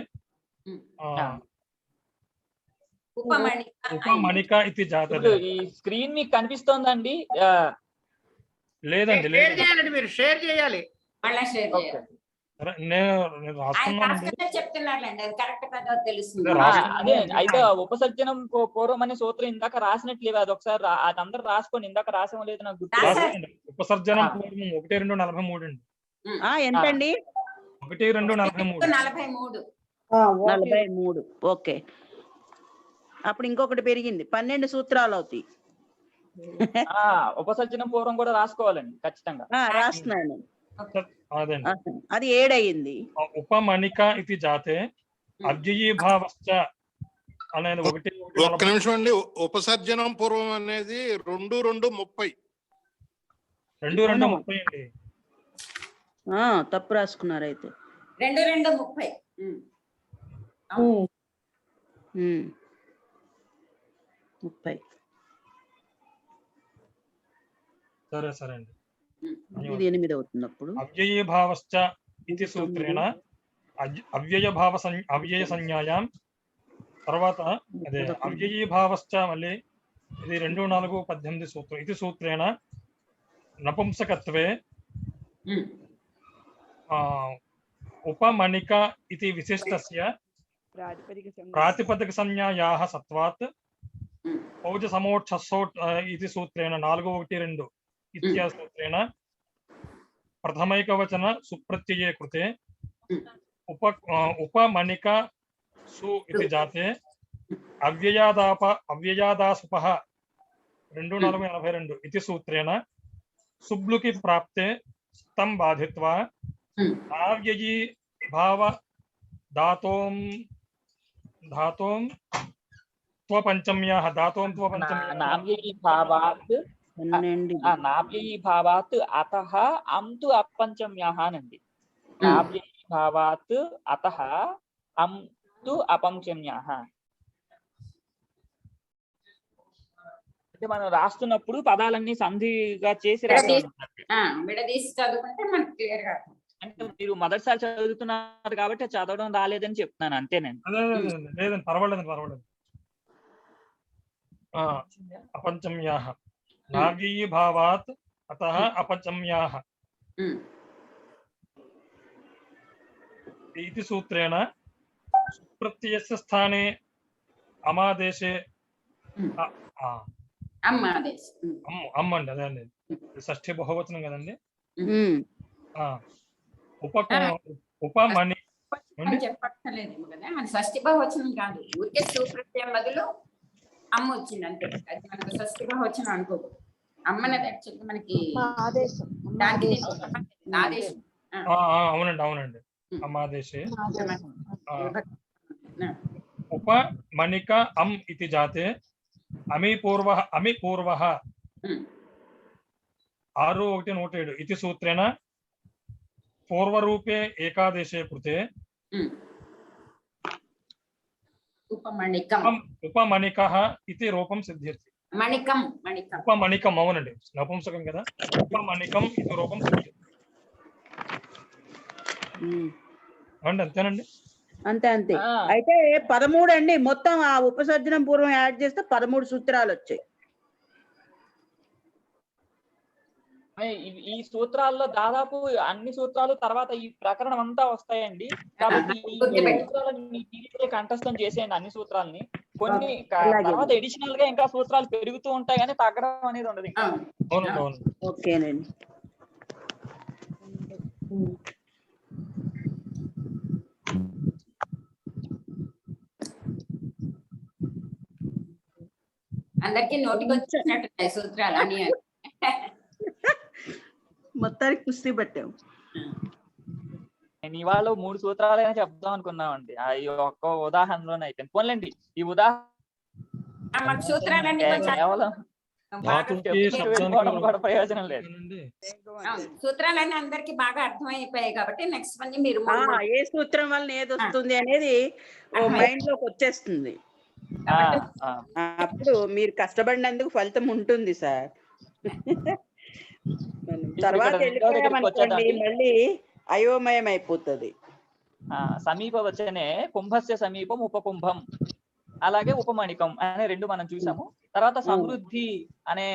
ఉపమణిక ఇది జాతర. ఈ స్క్రీన్ మీకు కనిపిస్తోందండి? లేదండి, మీరు షేర్ చేయాలి. అదే అయితే ఉపసర్జనం పూర్వం అనే సూత్రం ఇందాక రాసినట్లేవు, అది ఒకసారి అది అందరూ రాసుకోండి. ఇందాక రాసం లేదు నాకు గుర్తు. ఉపసర్జనం పూర్వం 1, 2, 43 అండి. ఎంతండి? 1, 2, 43. 43. ఓకే, అప్పుడు ఇంకొకటి పెరిగింది, 12 సూత్రాలు అవుతాయి. ఉపసర్జనం పూర్వం కూడా రాసుకోవాలండి ఖచ్చితంగా. రాస్తున్నాను, అది 7 అయింది. ఉపమణిక ఇది జాతే అవ్యయీభావశ్చ అనేది 1. ఒక్క నిమిషం అండి. ఉపసర్జనం పూర్వం అనేది 2, 2, 30. 2, 2, 30 అండి. తప్పు రాసుకున్నారు అయితే. 2, 2, 30. 30. సరే అండి. ఇది 8 అవుతుంది. అప్పుడు అవ్యయీభావశ్చ ఇది సూత్రేణ అవ్యయ సంజ్ఞాయాం తర్వాత అదే అవ్యయీభావశ్చ మళ్ళీ ఇది 2, 4, 18 సూత్రం ఇది సూత్రేణ నపుంసకత్వే ఉపమణిక ఇది విశిష్టస్య ప్రాతిపదిక సంజ్ఞాయాః సత్వాత్ పౌజ సమోక్షసో ఇది సూత్రేణ 4, 1, 2 ఇత్యా సూత్రేణ ప్రథమైకవచన సుప్రత్యయే కృతే ఉపమణిక సు ఇది జాతే అవ్యయాదాసుపః 2, 4, 82 ఇది సూత్రేణ సుబ్లుకి ప్రాప్తే స్తం బాధిత్వా ఆవ్యయీ భావ ధాతోం త్వపంచమ్యాః నావ్యయీభావాత్ అతః అంతు అపంచమ్యాః అనండి. నావ్యయీభావాత్ అతః అంతు అపంచమ్యాః అంటే మనం రాస్తున్నప్పుడు పదాలన్నీ సంధిగా చేసి విడదీసి చదువుకుంటే మనకు క్లియర్ గా. అంటే మీరు మొదటిసారి చదువుతున్నారు కాబట్టి చదవడం రాలేదని చెప్తున్నాను అంతేనండి. లేదండి, పర్వాలేదు. అపంచమ్యాః నావ్యయీభావాత్ అతః అపంచమ్యాః ఇది సూత్రేణ సుప్రత్యయస్య స్థానే అమాదేశే అమ్మ అండి. అదే అండి, షష్ఠీ బహువచనం కదండి. ఉపమణి చెప్పక్కర్లేదు కదా, మన షష్ఠీ బహువచనం కాదు, ఊరికే సుప్రత్యయం బదులు అమ్మ వచ్చింది అంతే. అది మనకు షష్ఠీ బహువచనం అనుకోకు. అమ్మనది యాక్చువల్గా మనకి ఆదేశం. అవునండి అమాదేశే ఉపమణిక అమ్ ఇది జాతే అమి పూర్వ 6, 1, 107 ఇది సూత్రేణ పూర్వరూపే ఏకాదేశే కృతే ఉపమణికం ఉపమణికః ఇది రూపం సిద్ధ్యతి. మణికం ఉపమణికం అవునండి, నపుంసకం కదా. ఉపమణికం ఇది రూపం సిద్ధ్యతి అండి, అంతేనండి. అంతే అంతే. అయితే 13 అండి మొత్తం. ఆ ఉపసర్జనం పూర్వం యాడ్ చేస్తే 13 సూత్రాలు వచ్చాయి. ఈ సూత్రాల్లో దాదాపు అన్ని సూత్రాలు తర్వాత ఈ ప్రకరణం అంతా వస్తాయండి. కాబట్టి ఈ సూత్రాలను కంఠస్థం చేసేయండి అన్ని సూత్రాలని. కొన్ని తర్వాత ఎడిషనల్ గా ఇంకా సూత్రాలు పెరుగుతూ ఉంటాయి కానీ తగ్గడం అనేది ఉండదు. ఓకేనండి. అందరికి నోటికి వచ్చినట్టున్నాయి సూత్రాలు అని. మొత్తానికి కుస్తీ పట్టాం. నేను ఇవాళ 3 సూత్రాలైనా చెప్దాం అనుకున్నామండి. ఈ ఒక్క ఉదాహరణలోనే అయిపోయింది. పోన్లేండి, ఈ ఉదాహరణ కేవలం కూడా ప్రయోజనం లేదు. సూత్రాలన్నీ అందరికి బాగా అర్థమైపోయాయి కాబట్టి నెక్స్ట్ వన్ మీరు ఏ సూత్రం వల్ల ఏది వస్తుంది అనేది మైండ్ లోకి వచ్చేస్తుంది. అప్పుడు మీరు కష్టపడినందుకు ఫలితం ఉంటుంది సార్. తర్వాత వెళ్ళిపోయామనుకోండి మళ్ళీ అయోమయం అయిపోతుంది. సమీప వచ్చనే కుంభస్య సమీపం ఉపకుంభం, అలాగే ఉపమణికం అనే 2 మనం చూసాము. తర్వాత సమృద్ధి అనే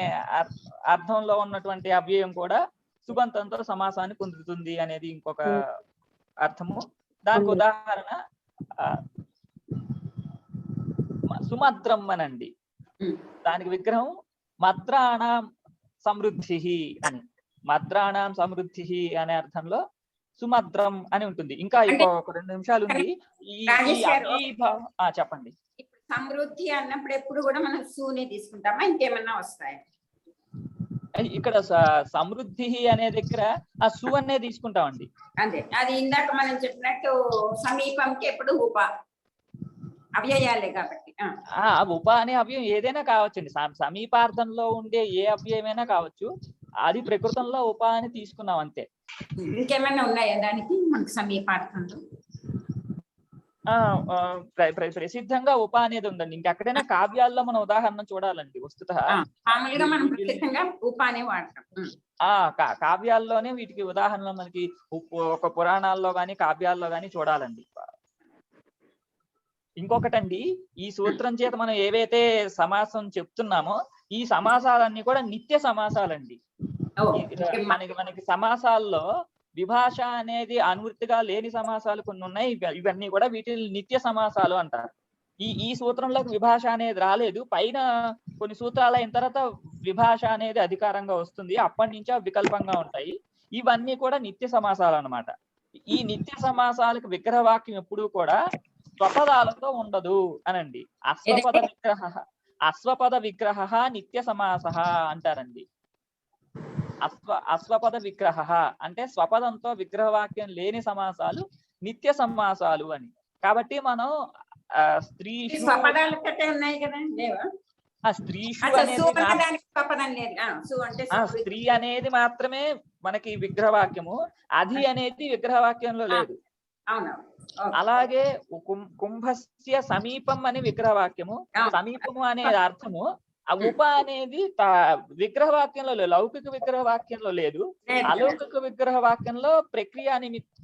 అర్థంలో ఉన్నటువంటి అవ్యయం కూడా సుబంతంతో సమాసాన్ని పొందుతుంది అనేది ఇంకొక అర్థము. దానికి ఉదాహరణ సుమద్రం అనండి. దానికి విగ్రహం మద్రాణం సమృద్ధి అని. మద్రాణం సమృద్ధి అనే అర్థంలో సుమద్రం అని ఉంటుంది. ఇంకా ఒక 2 నిమిషాలు ఉంది. చెప్పండి. సమృద్ధి అన్నప్పుడు ఎప్పుడు కూడా మనం సూని తీసుకుంటామా, ఇంకేమన్నా వస్తాయి? ఇక్కడ సమృద్ధి అనే దగ్గర ఆ సు అనే తీసుకుంటామండి. అదే అది ఇందాక మనం చెప్పినట్టు సమీపంకి ఎప్పుడు ఉప అవ్యయాలే కాబట్టి ఉప అనే అవ్యయం ఏదైనా కావచ్చండి. సమీపార్థంలో ఉండే ఏ అవ్యయమైనా కావచ్చు. అది ప్రకృతంలో ఉప అని తీసుకున్నాం అంతే. ఇంకేమైనా ఉన్నాయా దానికి మనకు సమీపార్థంలో? ప్రసిద్ధంగా ఉప అనేది ఉందండి. ఇంకెక్కడైనా కావ్యాల్లో మనం ఉదాహరణ చూడాలండి. వస్తుత కావ్యాల్లోనే వీటికి ఉదాహరణలు మనకి ఒక పురాణాల్లో గాని కావ్యాల్లో గాని చూడాలండి. ఇంకొకటండి, ఈ సూత్రం చేత మనం ఏవైతే సమాసం చెప్తున్నామో ఈ సమాసాలన్నీ కూడా నిత్య సమాసాలండి. మనకి సమాసాల్లో విభాష అనేది అనువృత్తిగా లేని సమాసాలు కొన్ని ఉన్నాయి. ఇవన్నీ కూడా వీటిని నిత్య సమాసాలు అంటారు. ఈ సూత్రంలోకి విభాష అనేది రాలేదు. పైన కొన్ని సూత్రాలు అయిన తర్వాత విభాష అనేది అధికారంగా వస్తుంది. అప్పటి నుంచి వికల్పంగా ఉంటాయి. ఇవన్నీ కూడా నిత్య సమాసాలు అన్నమాట. ఈ నిత్య సమాసాలకు విగ్రహవాక్యం ఎప్పుడు కూడా స్వపదాలతో ఉండదు అనండి. అశ్వపద విగ్రహ నిత్య సమాస అంటారండి. అశ్వపద విగ్రహ అంటే స్వపదంతో విగ్రహవాక్యం లేని సమాసాలు నిత్య సమాసాలు అని. కాబట్టి మనం స్త్రీషు స్త్రీ అనేది మాత్రమే మనకి విగ్రహవాక్యము, అది అనేది విగ్రహవాక్యంలో లేదు. అలాగే కుంభస్య సమీపం అనే విగ్రహవాక్యము, సమీపము అనే అర్థము. ఆ ఉప అనేది విగ్రహవాక్యంలో లేదు, లౌకిక విగ్రహవాక్యంలో లేదు. అలౌకిక విగ్రహవాక్యంలో ప్రక్రియ నిమిత్తం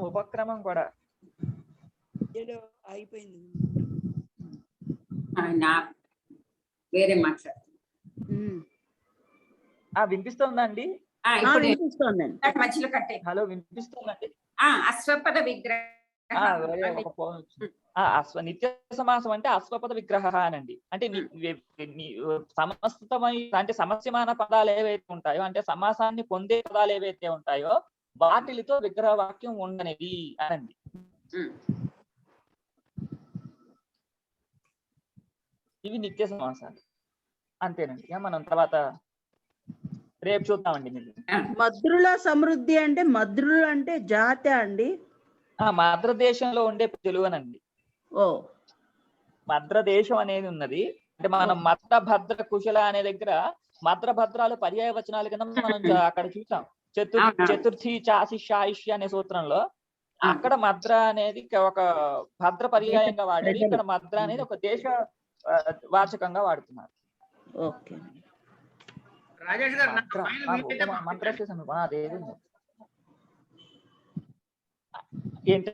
ఉపక్రమం కూడా అయిపోయింది. వేరే మాట్లాడు. వినిపిస్తుందండి? మధ్యలో కట్టే. హలో, వినిపిస్తుందండి? అశ్వపద విగ్రహం నిత్య సమాసం అంటే అశ్వపద విగ్రహ అనండి. అంటే సమస్తమై అంటే సమస్యమాన పదాలు ఏవైతే ఉంటాయో, అంటే సమాసాన్ని పొందే పదాలు ఏవైతే ఉంటాయో వాటితో విగ్రహవాక్యం ఉండనిది అనండి. ఇవి నిత్య సమాసాలు అంతేనండి. మనం తర్వాత రేపు చూద్దామండి. మీరు మద్రుల సమృద్ధి అంటే మద్రులు అంటే జాతి అండి. మద్రదేశంలో ఉండే తెలుగు అనండి. మద్రదేశం అనేది ఉన్నది. అంటే మనం మత్త భద్ర కుశల అనే దగ్గర మద్ర భద్రాలు పర్యాయ వచనాల కింద మనం అక్కడ చూసాం. చతుర్థి చాశిష్యాయిష్య అనే సూత్రంలో అక్కడ మద్ర అనేది ఒక భద్ర పర్యాయంగా వాడేది, ఇక్కడ మద్ర అనేది ఒక దేశ వాచకంగా వాడుతున్నారు. ఓకే రాజేష్ గారు మంత్ర అదేది ఏంటి